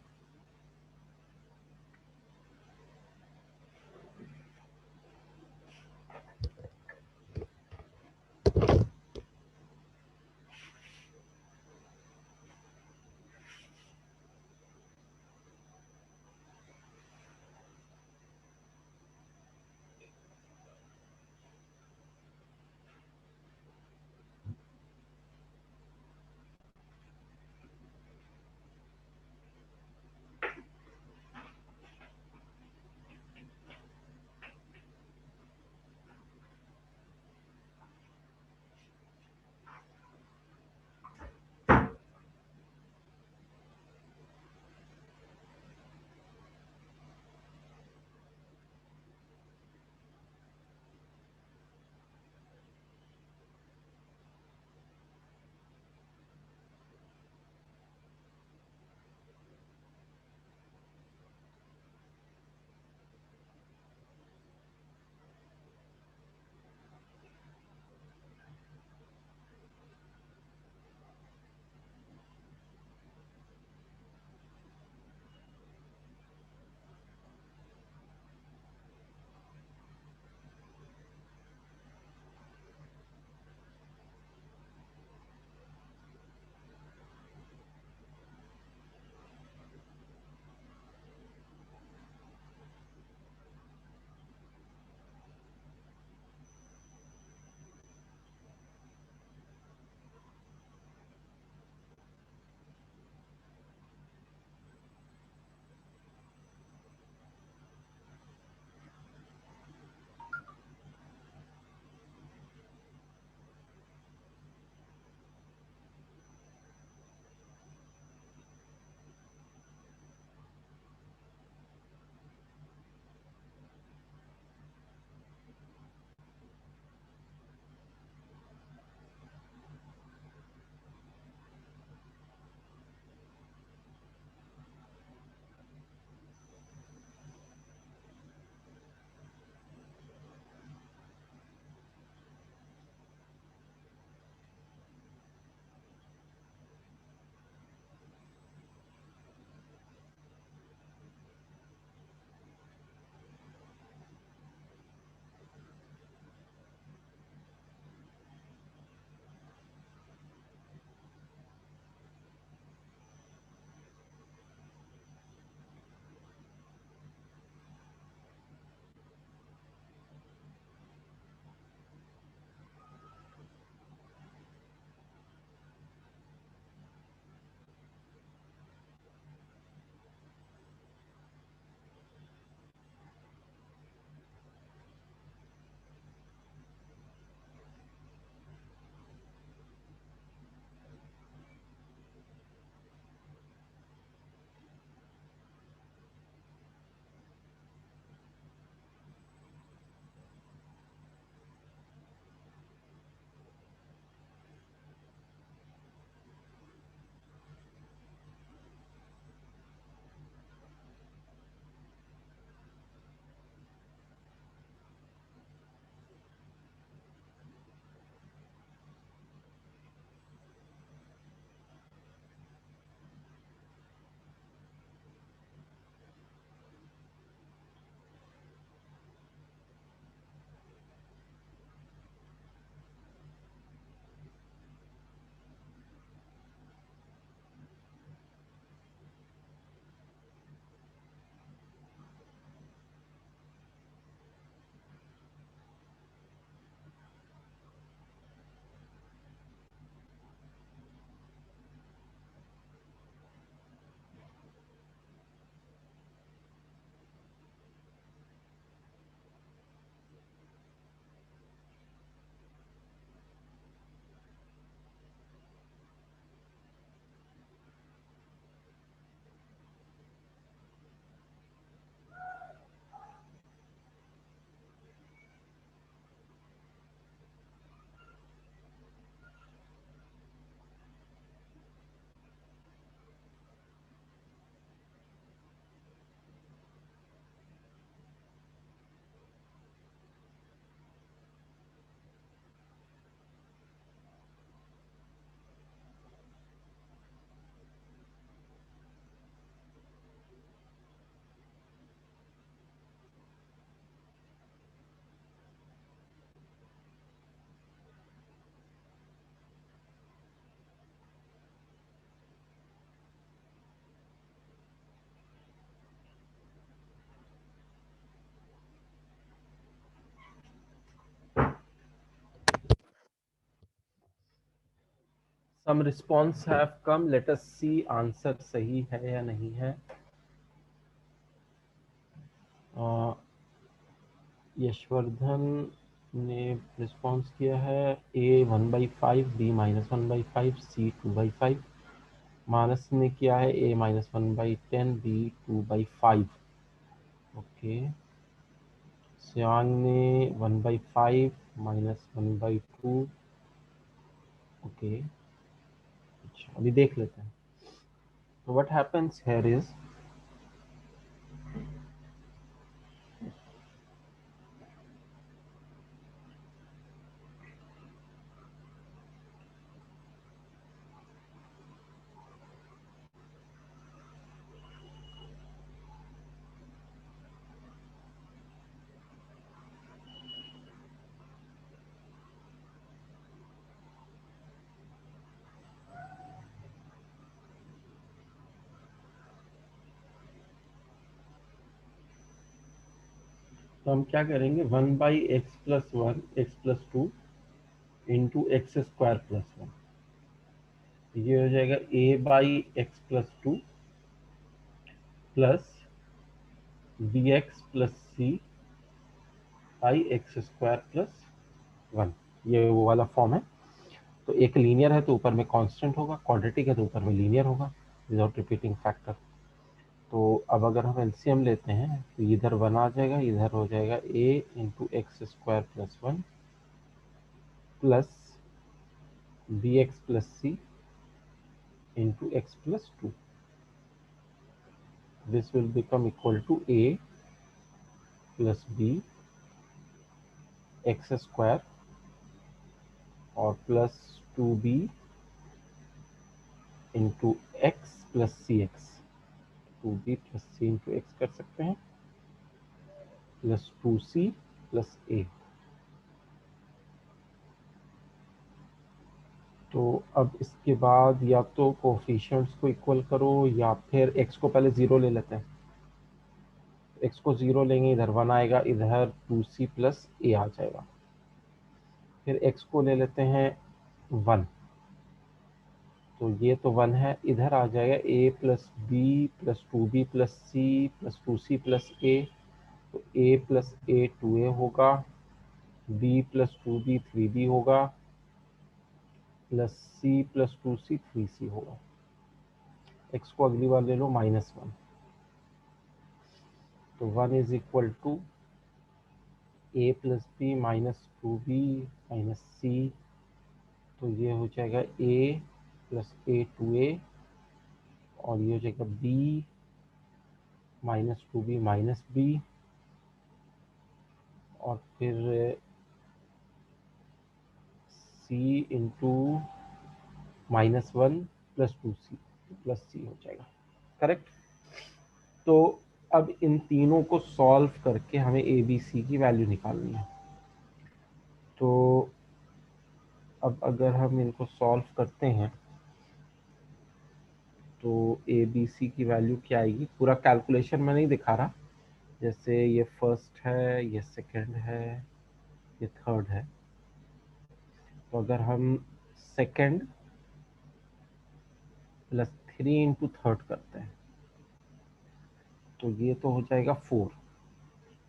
Some response have come, let us see answer सही है या नहीं है। यशवर्धन ने रिस्पॉन्स किया है ए 1/5, बी -1/5, सी 2/5। मानस ने किया है ए -1/10, बी 2/5। ओके। श्यान ने 1/5 -1/2। ओके, अच्छा अभी देख लेते हैं। तो व्हाट हैपेंस हियर इज तो हम क्या करेंगे, 1/x+1 x+2 इंटू x² + 1। ये हो जाएगा a/x+2 प्लस bx+c/x² + 1। ये वो वाला फॉर्म है। तो एक लीनियर है तो ऊपर में कांस्टेंट होगा, क्वाड्रेटिक है तो ऊपर में लीनियर होगा विदाउट रिपीटिंग फैक्टर। तो अब अगर हम एलसीएम लेते हैं तो इधर 1 आ जाएगा, इधर हो जाएगा a into x² + 1 plus bx+c into x+2। This will become equal to a plus b x² और plus 2b into x plus C x. 2b plus C into x कर सकते हैं, प्लस 2c प्लस a। तो अब इसके बाद या तो कोफिशिएंट्स को इक्वल करो या फिर x को पहले 0 ले लेते हैं। x को 0 लेंगे, इधर 1 आएगा, इधर 2c प्लस a आ जाएगा। फिर x को ले लेते हैं 1, तो ये तो 1 है, इधर आ जाएगा a plus B plus 2b plus c plus 2c plus a। तो a प्लस a 2a होगा, b प्लस 2b 3b होगा, plus c plus 2c 3c होगा। x को अगली बार ले लो -1, तो 1 is equal to a plus B minus 2b minus c। तो ये हो जाएगा a प्लस a 2a और ये हो जाएगा b -2b माइनस b और फिर c into -1 plus 2c plus c हो जाएगा। करेक्ट। तो अब इन तीनों को सॉल्व करके हमें ए बी सी की वैल्यू निकालनी है। तो अब अगर हम इनको सॉल्व करते हैं तो ए बी सी की वैल्यू क्या आएगी, पूरा कैलकुलेशन में नहीं दिखा रहा, जैसे ये फर्स्ट है, ये सेकंड है, ये थर्ड है। तो अगर हम सेकंड प्लस 3 इंटू थर्ड करते हैं तो ये तो हो जाएगा 4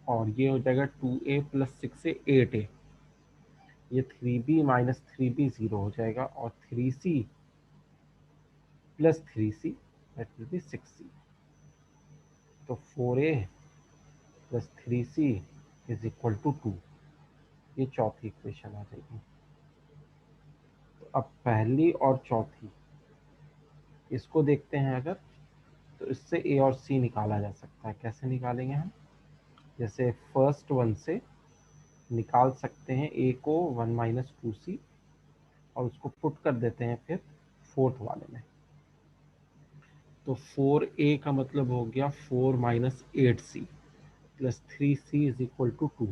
और ये हो जाएगा 2a प्लस 6a 8a। ये 3b माइनस 3b 0 हो जाएगा और 3c plus 3c that will be 6c। तो 4a plus 3c is equal to 2। ये चौथी इक्वेशन आ जाएगी। तो अब पहली और चौथी इसको देखते हैं अगर, तो इससे a और c निकाला जा सकता है। कैसे निकालेंगे हम, जैसे फर्स्ट वन से निकाल सकते हैं a को 1 माइनस 2c और उसको पुट कर देते हैं फिर फोर्थ वाले में। तो 4a का मतलब हो गया 4 minus 8c plus 3c is equal to 2।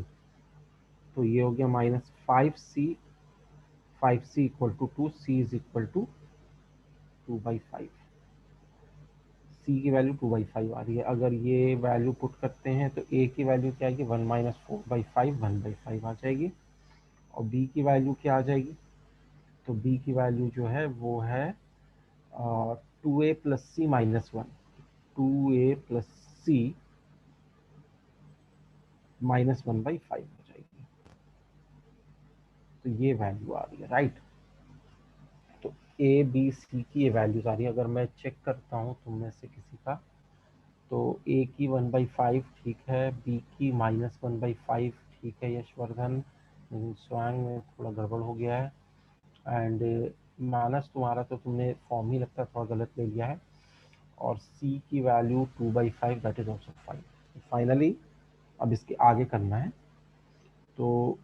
तो ये हो गया -5c, 5c equal to 2, c is equal to 2/5। c की वैल्यू 2/5 आ रही है। अगर ये वैल्यू पुट करते हैं तो a की वैल्यू क्या आएगी, 1 माइनस 4/5 1/5 आ जाएगी। और b की वैल्यू क्या आ जाएगी, तो b की वैल्यू जो है वो है 2a प्लस सी माइनस 1, 2a प्लस सी माइनस 1/5 हो जाएगी। तो ये वैल्यू आ रही है, राइट। तो ए बी सी की ये वैल्यूज आ रही है। अगर मैं चेक करता हूँ तुम में से किसी का, तो ए की 1/5 ठीक है, बी की -1/5 ठीक है यशवर्धन, लेकिन स्वांग में थोड़ा गड़बड़ हो गया है। एंड मानस तुम्हारा तो तुमने फॉर्म ही लगता है थोड़ा गलत ले लिया है। और सी की value 2/5, that is also fine. Finally अब इसके आगे करना है। तो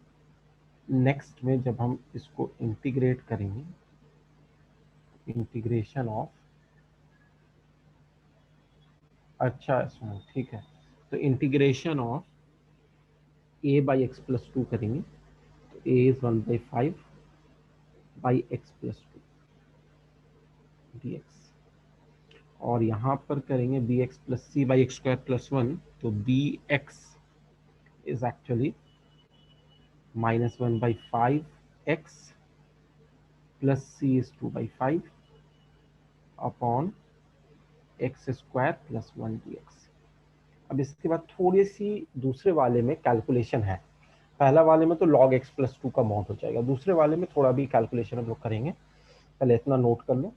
नेक्स्ट में जब हम इसको इंटीग्रेट करेंगे, इंटीग्रेशन ऑफ, अच्छा इसमें ठीक है, तो integration of a by x plus 2 करेंगे। तो a is 1/5 by x plus 2 dx। और यहाँ पर करेंगे b x plus C by x square plus 1। तो b x is actually -1/5 x plus c is 2/5 upon x square plus 1 dx। अब इसके बाद थोड़ी सी दूसरे वाले में कैलकुलेशन है। पहला वाले में तो log x प्लस 2 का मॉड हो जाएगा, दूसरे वाले में थोड़ा भी कैलकुलेशन हम लोग करेंगे। पहले इतना नोट कर लो।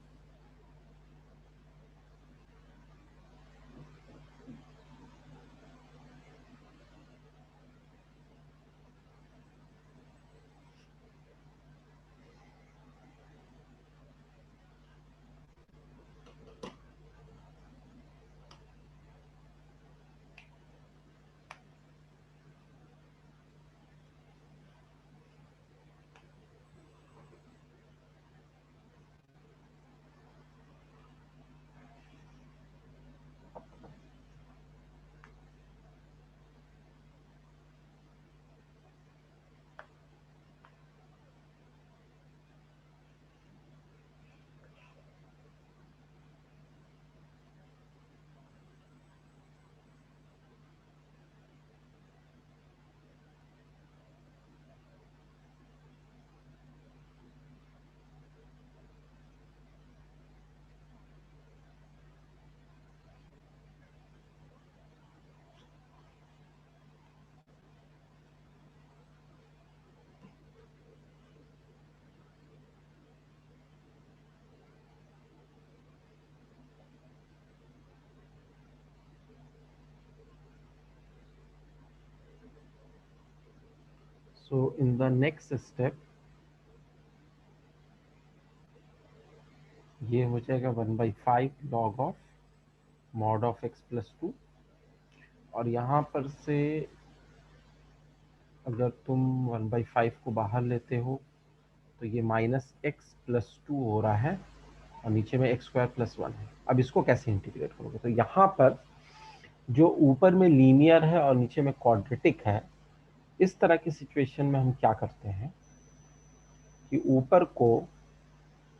So in the next step ये हो जाएगा 1/5 log of mod of x plus 2। और यहाँ पर से अगर तुम 1/5 को बाहर लेते हो तो ये -x प्लस 2 हो रहा है, और नीचे में x स्क्वायर प्लस 1 है। अब इसको कैसे इंटीग्रेट करोगे? तो यहाँ पर जो ऊपर में लीनियर है और नीचे में क्वाड्रेटिक है, इस तरह की सिचुएशन में हम क्या करते हैं कि ऊपर को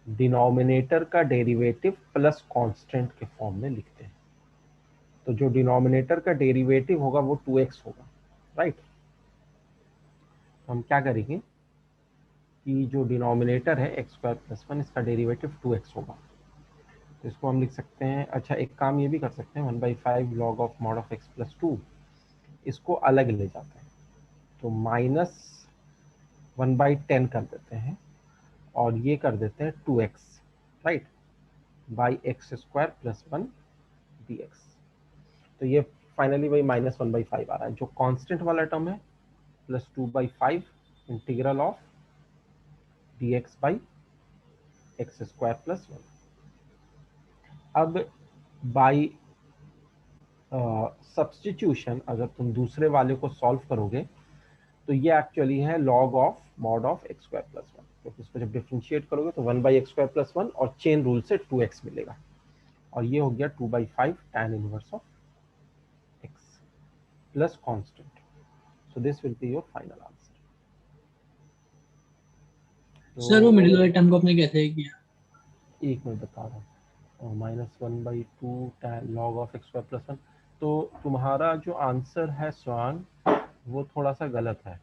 डिनोमिनेटर का डेरिवेटिव प्लस कांस्टेंट के फॉर्म में लिखते हैं। तो जो डिनोमिनेटर का डेरिवेटिव होगा वो 2x होगा, राइट। तो हम क्या करेंगे कि जो डिनोमिनेटर है x स्क्वायर प्लस 1, इसका डेरिवेटिव 2x होगा। तो इसको हम लिख सकते हैं, अच्छा एक काम ये भी कर सकते हैं, 1/5 log of mod of x plus 2, इसको अलग ले जाते हैं। तो -1/10 कर देते हैं, और ये कर देते हैं 2x, right, by x square plus 1 dx। तो ये फाइनली वही -1/5 आ रहा है। जो कांस्टेंट वाला टर्म है plus 2/5 integral of dx by x square plus 1। अब बाई सब्स्टिट्यूशन अगर तुम दूसरे वाले को सॉल्व करोगे तो ये एक्चुअली है log of mod of x square plus 1। तो इसको जब डिफरेंशिएट करोगे तो 1/x स्क्वायर प्लस 1 और चेन रूल से 2x मिलेगा, और ये हो गया 2/5 tan inverse of x plus constant. So this will be your final answer. Sir वो मिडिल वाले टर्म को आपने कैसे किया? एक मिनट बता रहा हूँ। -1/2 tan log of x square plus 1। तो तुम्हारा जो आंसर है स्वान वो थोड़ा सा गलत है।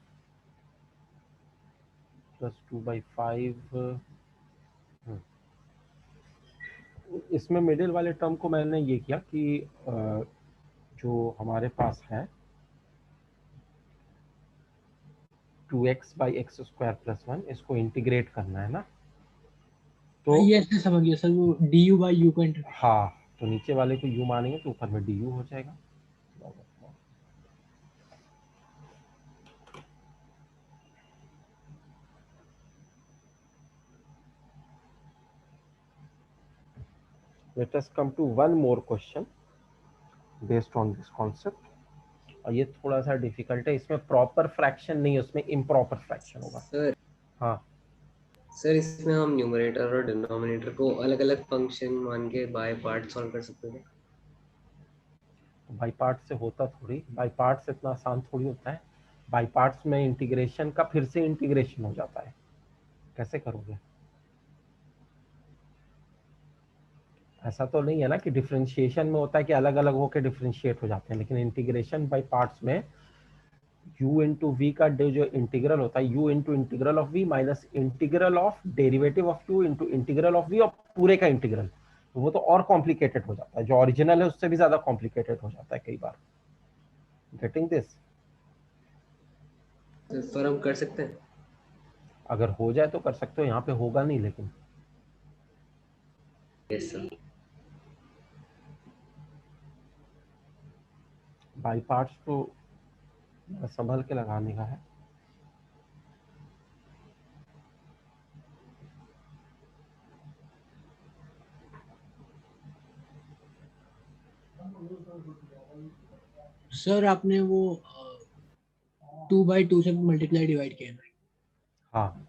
+2/5 इसमें मिडिल वाले टर्म को मैंने ये किया कि जो हमारे पास है 2x by x square plus 1, इसको इंटीग्रेट करना है ना, तो ये ऐसे समझ गया सर, वो du by u को इंटीग्रेट। हाँ, तो नीचे वाले को u मानेंगे तो ऊपर में du हो जाएगा। Let us come to one more question based on this concept. और ये थोड़ा सा डिफिकल्ट है, इसमें प्रॉपर फ्रैक्शन नहीं है, उसमें इम्प्रॉपर फ्रैक्शन होगा। सर हाँ सर इसमें हम न्यूमरेटर और डिनोमिनेटर को अलग अलग फंक्शन मान के बाय पार्ट सॉल्व कर सकते हैं। बाई पार्ट से होता थोड़ी, बाई पार्ट से इतना आसान थोड़ी होता है। बाई पार्ट्स में इंटीग्रेशन का फिर से इंटीग्रेशन हो जाता है, कैसे करोगे? ऐसा तो नहीं है ना कि डिफरेंशिएशन में होता है कि अलग अलग होकर डिफरेंशिएट हो जाते हैं, लेकिन इंटीग्रेशन बाई पार्ट्स में u इंटू वी का जो इंटीग्रल होता है, u into integral of v minus integral of derivative of u into integral of v और पूरे का इंटीग्रल, तो वो तो और कॉम्प्लिकेटेड हो जाता है, जो ओरिजिनल है उससे भी ज्यादा कॉम्प्लिकेटेड हो जाता है कई बार। Getting this? सर हम कर सकते हैं। अगर हो जाए तो कर सकते हो, यहाँ पे होगा नहीं लेकिन। Yes sir. बाई पार्ट्स तो संभल के लगाने का है। सर आपने वो 2/2 से मल्टीप्लाई डिवाइड किया है। हाँ,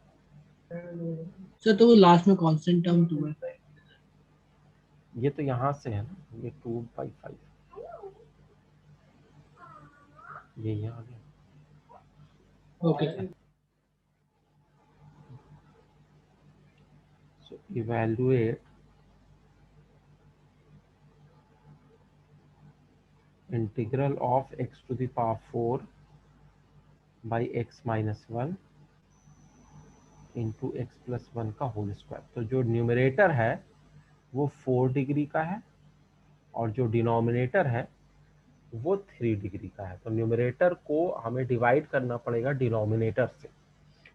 सर तो वो लास्ट में कांस्टेंट टर्म 2/5। ये तो यहाँ से है ना, ये 2/5, ये यहाँ आ गया। Okay sir. So evaluate integral of x to the power 4 by x minus 1 into x plus 1 का होल स्क्वायर। तो जो न्यूमरेटर है वो 4 डिग्री का है और जो डिनोमिनेटर है वो 3 डिग्री का है। तो न्यूमरेटर को हमें डिवाइड करना पड़ेगा डिनोमिनेटर से,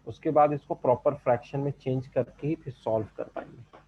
उसके बाद इसको प्रॉपर फ्रैक्शन में चेंज करके ही फिर सॉल्व कर पाएंगे।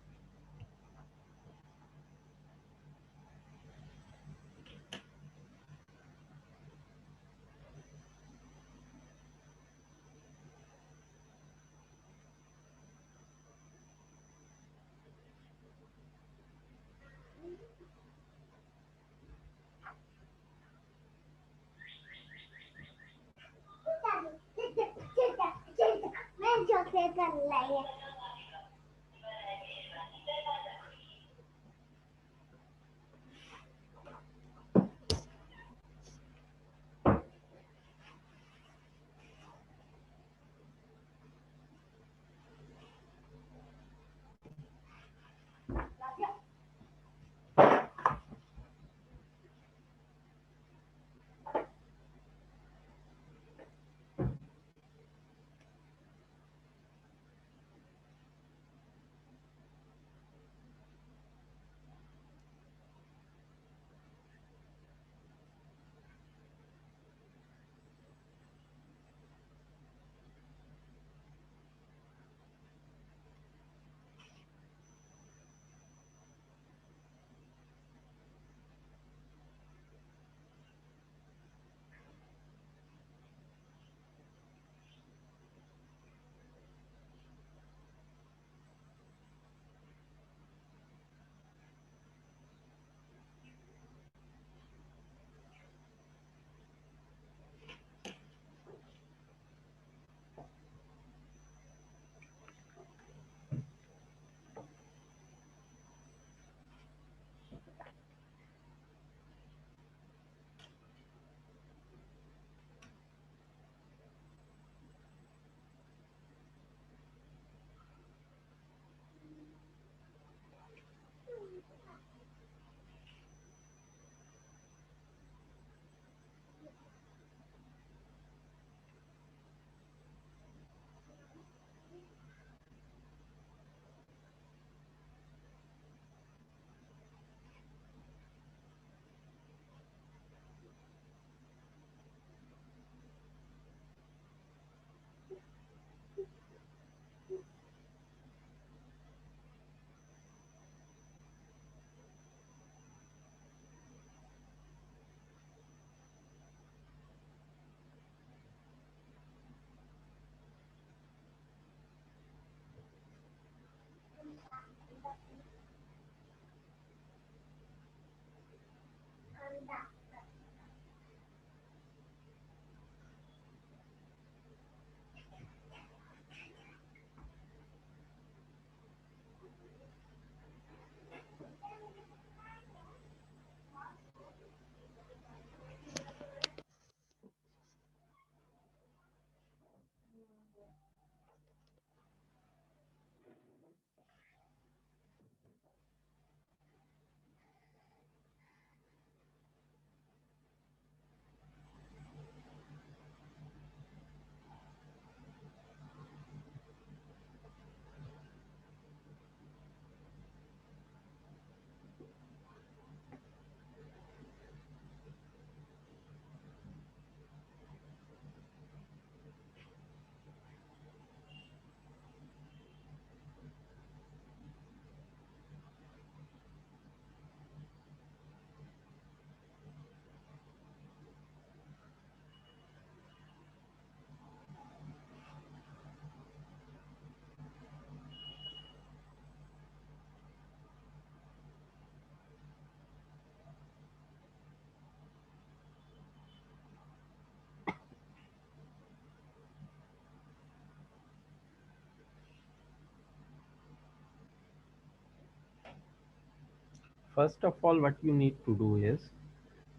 First of all what you need to do is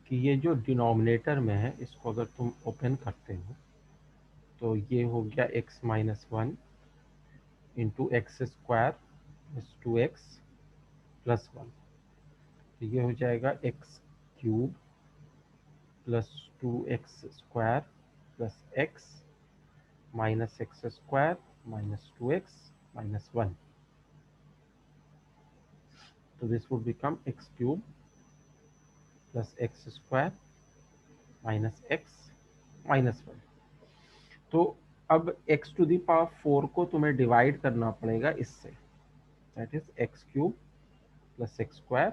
कि ये जो डिनोमिनेटर में है इसको अगर तुम ओपन करते हो तो ये हो गया x minus one into x square is two x plus one. तो ये हो जाएगा x cube plus two x square plus x minus x square minus two x minus one. तो this would become x cube plus x square minus x minus one. तो अब x to the power 4 को तुम्हें divide करना पड़ेगा इससे, that is x cube plus x square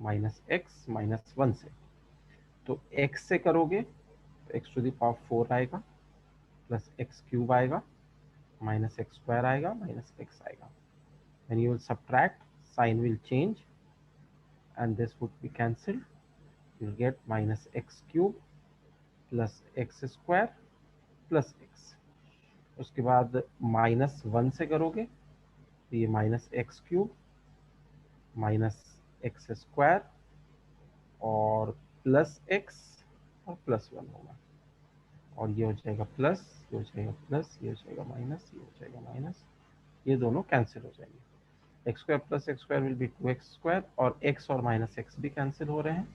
minus x minus one से। तो x से करोगे तो x टू दी पावर 4 आएगा प्लस एक्स क्यूब आएगा माइनस एक्स स्क्वायर आएगा माइनस एक्स आएगा। when you will subtract, sign will change and this would be cancelled. You'll get minus x cube plus x square plus x। उसके बाद minus one से करोगे तो ये minus x cube minus x square और plus x और plus one होगा और ये हो जाएगा प्लस, ये हो जाएगा प्लस, ये हो जाएगा माइनस, ये हो जाएगा माइनस, ये दोनों कैंसिल हो जाएंगे। X square plus x square will be two x square और एक्स और माइनस एक्स भी कैंसिल हो रहे हैं,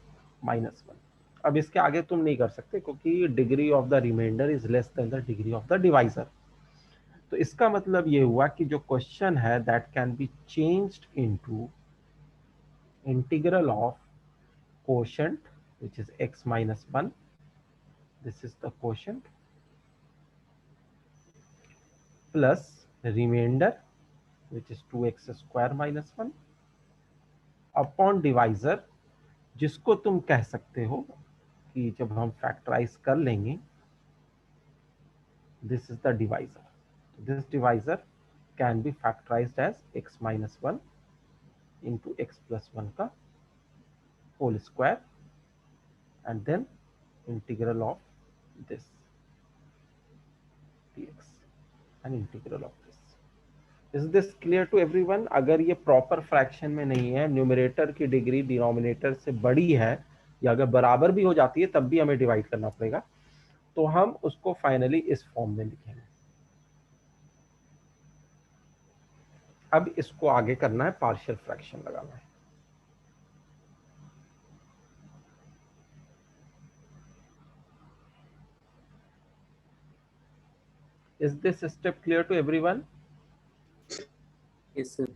माइनस वन। अब इसके आगे तुम नहीं कर सकते क्योंकि degree of the remainder is less than the degree of the divisor. तो इसका मतलब ये हुआ कि जो क्वेश्चन है that can be changed into integral of quotient which is x minus 1, this is the quotient, plus remainder which is 2x square minus 1 upon divisor, जिसको तुम कह सकते हो कि जब हम फैक्टराइज कर लेंगे this is the divisor. This divisor can be factorized as x minus 1 into x plus 1 का whole square and then integral of this dx and integral of this. Is this clear to everyone? अगर ये proper fraction में नहीं है, numerator की degree denominator से बड़ी है या अगर बराबर भी हो जाती है तब भी हमें डिवाइड करना पड़ेगा, तो हम उसको फाइनली इस फॉर्म में लिखेंगे। अब इसको आगे करना है, पार्शियल फ्रैक्शन लगाना है। Is this step clear to everyone? Yes, sir.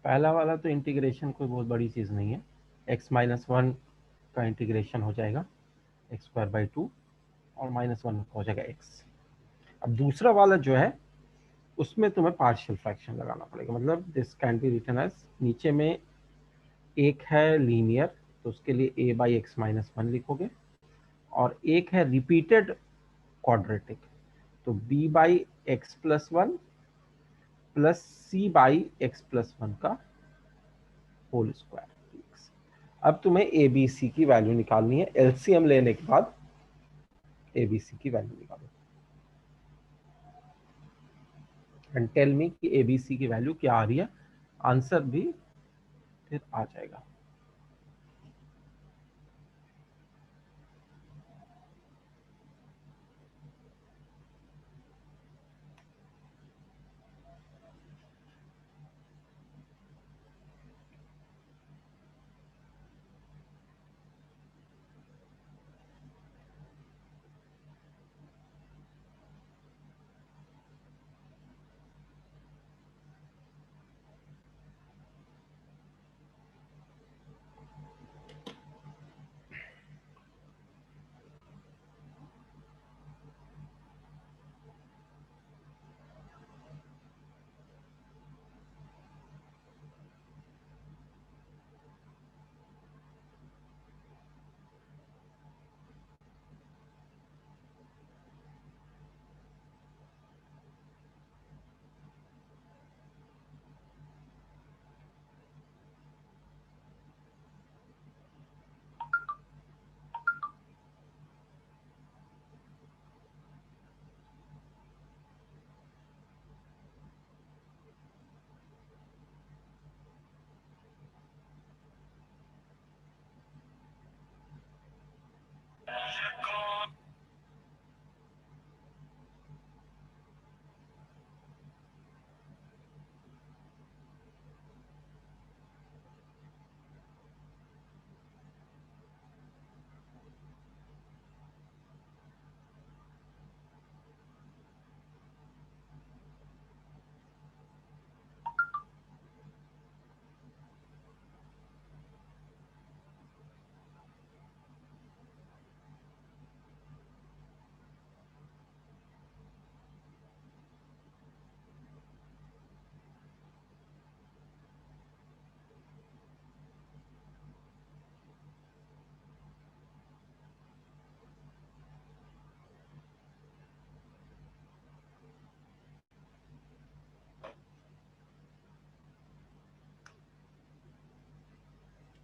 पहला वाला तो इंटीग्रेशन कोई बहुत बड़ी चीज़ नहीं है, x-1 का इंटीग्रेशन हो जाएगा x²/2 और -1 का हो जाएगा x। अब दूसरा वाला जो है उसमें तुम्हें पार्शियल फ्रैक्शन लगाना पड़ेगा, मतलब this can be written as, नीचे में एक है लीनियर तो उसके लिए a/x-1 लिखोगे, और एक है रिपीटेड क्वाड्रेटिक तो b/x+1 प्लस c/x+1 का होल स्क्वायर। अब तुम्हें ए बी सी की वैल्यू निकालनी है, एलसीएम लेने के बाद ए बी सी की वैल्यू निकालो एंड टेल मी कि ए बी सी की वैल्यू क्या आ रही है, आंसर भी फिर आ जाएगा।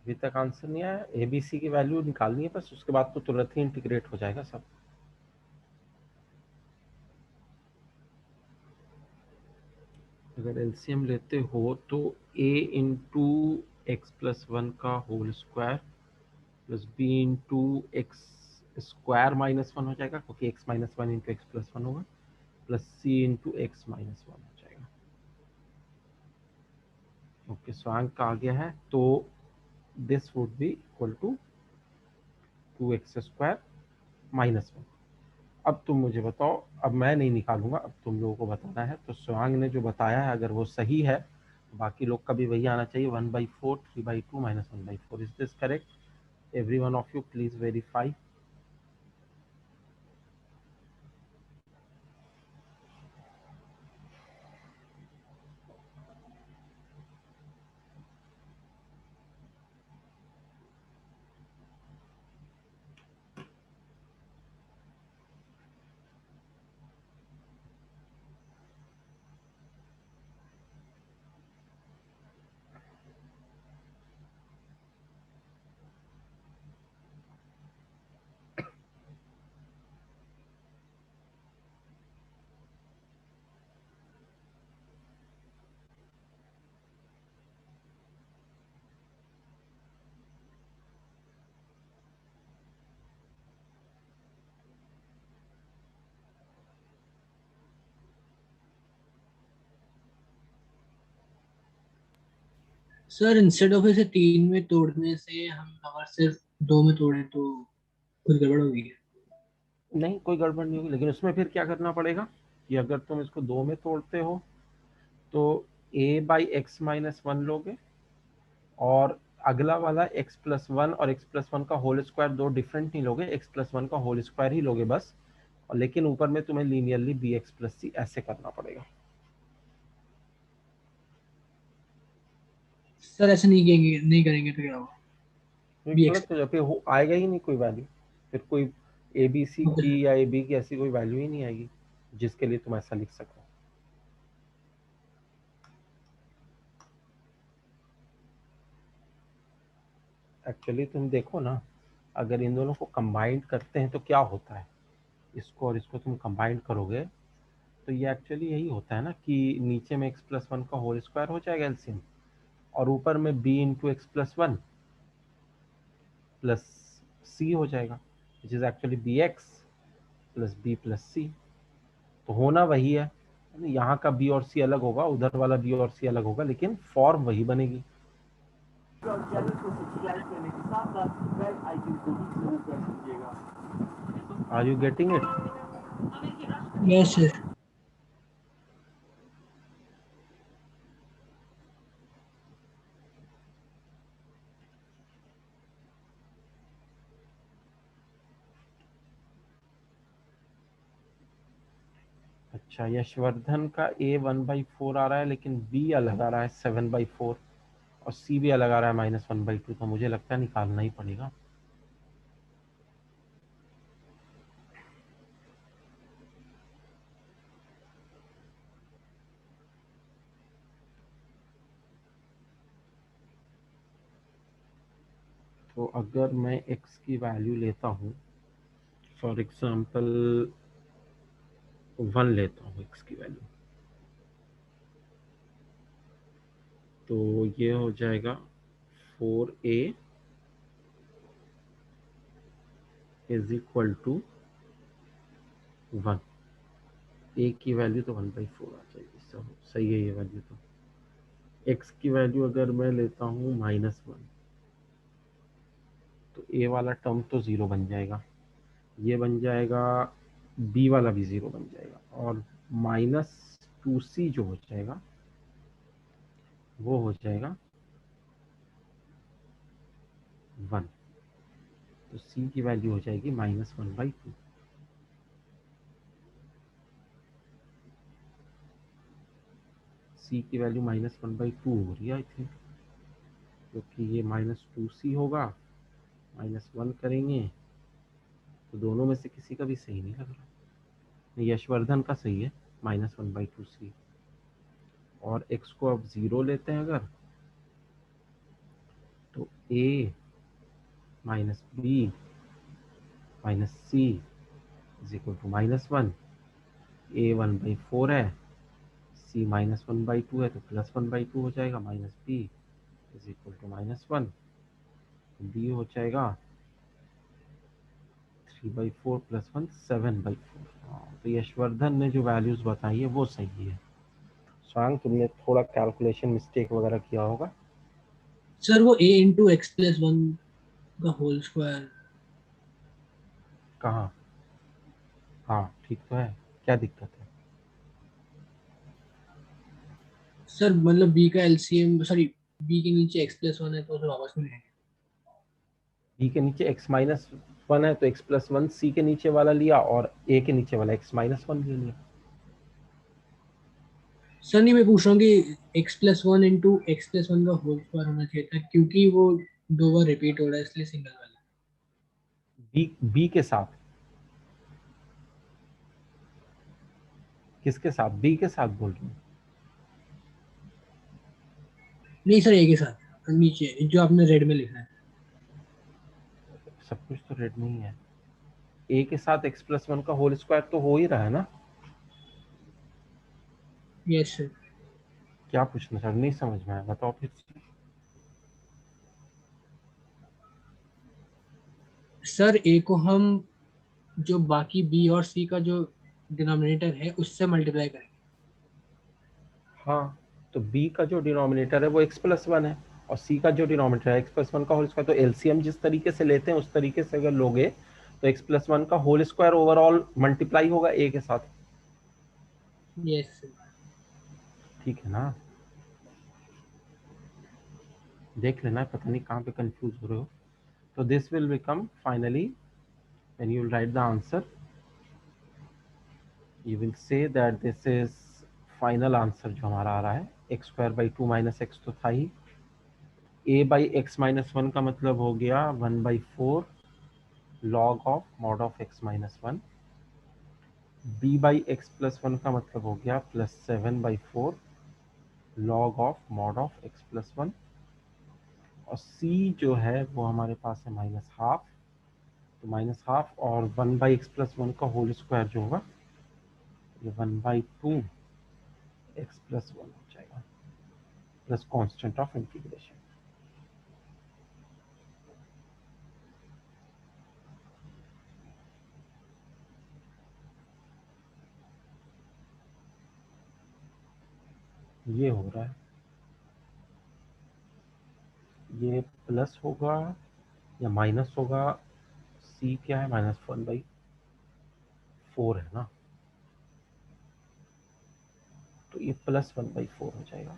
अभी तक आंसर नहीं आया, ए बी सी की वैल्यू निकालनी है बस, उसके बाद तो तुरंत ही इंटीग्रेट हो जाएगा सब। अगर एलसीएम लेते हो तो a इंटू x+1 का whole square plus b into x² -1 हो जाएगा, क्योंकि x-1 इंटू x+1 होगा, प्लस c इंटू x-1 हो जाएगा। ओके, स्वांग का आ गया है, तो this would be equal to 2x² -1। अब तुम मुझे बताओ, अब मैं नहीं निकालूंगा, अब तुम लोगों को बताना है। तो स्वांग ने जो बताया है अगर वो सही है तो बाकी लोग का भी वही आना चाहिए, 1/4 3/2 -1/4। Is this correct? Every one of you please verify. Sir instead of इसे 3 में तोड़ने से हम अगर सिर्फ 2 में तोड़े तो कुछ गड़बड़ होगी? नहीं, कोई गड़बड़ नहीं होगी, लेकिन उसमें फिर क्या करना पड़ेगा कि अगर तुम इसको 2 में तोड़ते हो तो a by x minus one लोगे, और अगला वाला x प्लस वन और x प्लस वन का होल स्क्वायर दो डिफरेंट नहीं लोगे, x प्लस वन का होल स्क्वायर ही लोगे बस, और लेकिन ऊपर में तुम्हें लीनियरली बी एक्स प्लस सी ऐसे करना पड़ेगा। सर ऐसे नहीं करेंगे तो क्या होगा? गलत हो जाए, फिर आएगा ही नहीं कोई वैल्यू, फिर कोई ए बी सी की या ए बी की ऐसी कोई वैल्यू ही नहीं आएगी जिसके लिए तुम ऐसा लिख सको। एक्चुअली तुम देखो ना, अगर इन दोनों को कंबाइंड करते हैं तो क्या होता है, इसको और इसको तुम कंबाइंड करोगे तो ये एक्चुअली यही होता है ना कि नीचे में x प्लस वन का होल स्क्वायर हो जाएगा एलसीएम, और ऊपर में b into x plus one plus C हो जाएगा, which is actually B x plus B plus C. तो होना वही है, यहाँ का b और c अलग होगा, उधर वाला b और c अलग होगा, लेकिन फॉर्म वही बनेगी। Are you getting it? Yes sir. अच्छा, यशवर्धन का a 1/4 आ रहा है, लेकिन b अलग आ रहा है 7/4, और c भी अलग आ रहा है -1/2, तो मुझे लगता है निकालना ही पड़ेगा। तो अगर मैं x की वैल्यू लेता हूँ, फॉर एग्जांपल 1 लेता हूँ x की वैल्यू, तो ये हो जाएगा 4a is equal to 1। a की वैल्यू तो 1/4 आ जाएगी, सब सही है ये वैल्यू। तो x की वैल्यू अगर मैं लेता हूँ -1, तो a वाला टर्म तो 0 बन जाएगा, ये बन जाएगा, b वाला भी 0 बन जाएगा, और -2c जो हो जाएगा वो हो जाएगा 1। तो c की वैल्यू हो जाएगी -1/2। c की वैल्यू -1/2 हो रही है आई थिंक, क्योंकि ये -2c होगा, -1 करेंगे तो दोनों में से किसी का भी सही नहीं लग रहा। यशवर्धन का सही है -1/2c, और x को अब 0 लेते हैं अगर, तो a minus b minus c is equal to -1। a 1/4 है, c -1/2 है, तो +1/2 हो जाएगा, minus b is equal to -1। b हो जाएगा 3/4 + 1 7/4। तो यशवर्धन ने जो वैल्यूज बताई है वो सही है। स्वांग, तुमने थोड़ा कैलकुलेशन मिस्टेक वगैरह किया होगा। सर वो a into x plus one का होल स्क्वायर। कहाँ? हाँ ठीक तो है, क्या दिक्कत है? सर मतलब b का एलसीएम, सॉरी b के नीचे x प्लस वन है तो उसे वापस नहीं लेंगे। b के नीचे x माइनस वन है तो x प्लस वन, c के नीचे वाला लिया, और a के नीचे वाला x माइनस वन ले लिया। सर नहीं, मैं पूछ रहा हूँ कि x plus one into x plus one का होल स्क्वायर होना चाहिए था, क्योंकि वो 2 बार रिपीट हो रहा है इसलिए सिंगल वाला। b के साथ, किसके साथ? b के साथ बोल रही हूँ। नहीं सर, a के साथ नीचे जो आपने रेड में लिखा है। सब कुछ तो रेड में ही है। a के साथ x प्लस वन का होल स्क्वायर तो हो ही रहा है ना। Yes sir. क्या पूछना सर, नहीं समझ में आया, बताओ फिर से। सर a को हम जो बाकी b और c का जो डिनोमिनेटर है उससे मल्टीप्लाई करेंगे। हाँ, तो b का जो डिनोमिनेटर है वो x प्लस वन है, और c का जो डिनोमिनेटर है x प्लस वन का होल स्क्वायर। तो एलसीएम जिस तरीके से लेते हैं उस तरीके से अगर लोगे तो x प्लस वन का होल स्क्वायर ओवरऑल मल्टीप्लाई होगा a के साथ। Yes sir. ठीक है ना। देख लेना, पता नहीं कहाँ पे कंफ्यूज हो रहे हो। तो this will become finally when you will write the answer, you will say that this is final answer जो हमारा आ रहा है x square by 2 minus x तो था ही, a बाई एक्स माइनस 1 का मतलब हो गया 1/4 log of mod of x minus 1, b by x plus 1 का मतलब हो गया +7/4 log of mod of x plus 1, और c जो है वो हमारे पास है -12, तो -12 और 1/x प्लस 1 का होल स्क्वायर जो होगा ये 1/2 x प्लस 1 हो जाएगा, प्लस कांस्टेंट ऑफ इंटीग्रेशन। ये हो रहा है, ये प्लस होगा या माइनस होगा, c क्या है -1/4 है ना, तो ये +1/4 हो जाएगा,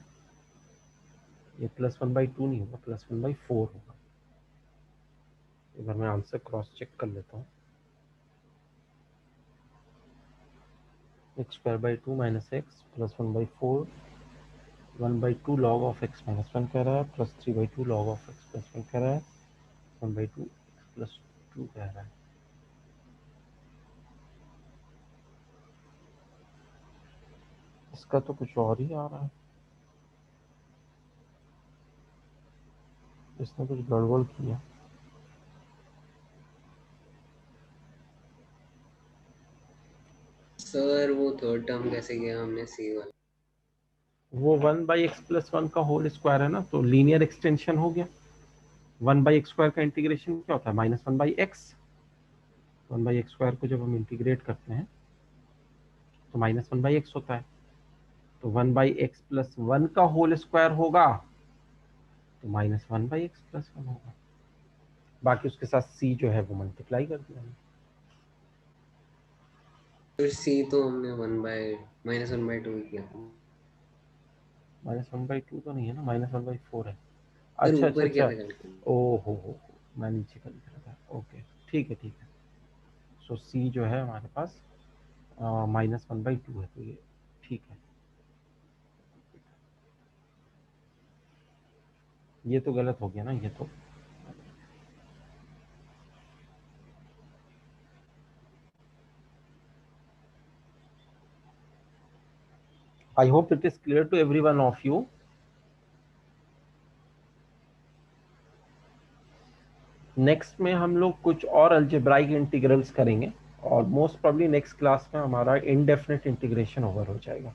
ये +1/2 नहीं होगा, +1/4 होगा। एक बार मैं आंसर क्रॉस चेक कर लेता हूँ। x square by 2 minus x plus 1/4 1/2 log of x minus 1 कह रहा है, plus 3/2 log of x plus 1 कह रहा है, 1/2 x प्लस 2 कह रहा है। इसका तो कुछ और ही आ रहा है, इसने कुछ गड़बड़ किया। सर वो थर्ड टर्म कैसे किया हमने सी वाला? वो 1/x प्लस 1 का होल स्क्वायर है ना, तो लीनियर एक्सटेंशन हो गया। 1/x स्क्वायर का इंटीग्रेशन क्या होता है -1/x, 1/x स्क्वायर को जब हम इंटीग्रेट करते हैं तो -1/x होता है, तो 1/x प्लस 1 का होल स्क्वायर होगा तो -1/x प्लस 1 होगा, बाकी उसके साथ c जो है वो मल्टीप्लाई कर दिया हमने। फिर सी तो हमने -1/2 किया था। -1/2 तो नहीं है ना, -1/4 है। फिर अच्छा अच्छा ऊपर अच्छा, कैसे कैलकुलेट? ओ हो, मैं नीचे कर लिख रहा था, ओके ठीक है ठीक है। सो c जो है हमारे पास -1/2 है, तो ये ठीक है। ये तो गलत हो गया ना, ये तो I hope it is clear to every one of you. Next में हम लोग कुछ और अलजेब्राइक इंटीग्रल्स करेंगे और मोस्ट प्रॉब्ली नेक्स्ट क्लास में हमारा इनडेफिनेट इंटीग्रेशन ओवर हो जाएगा।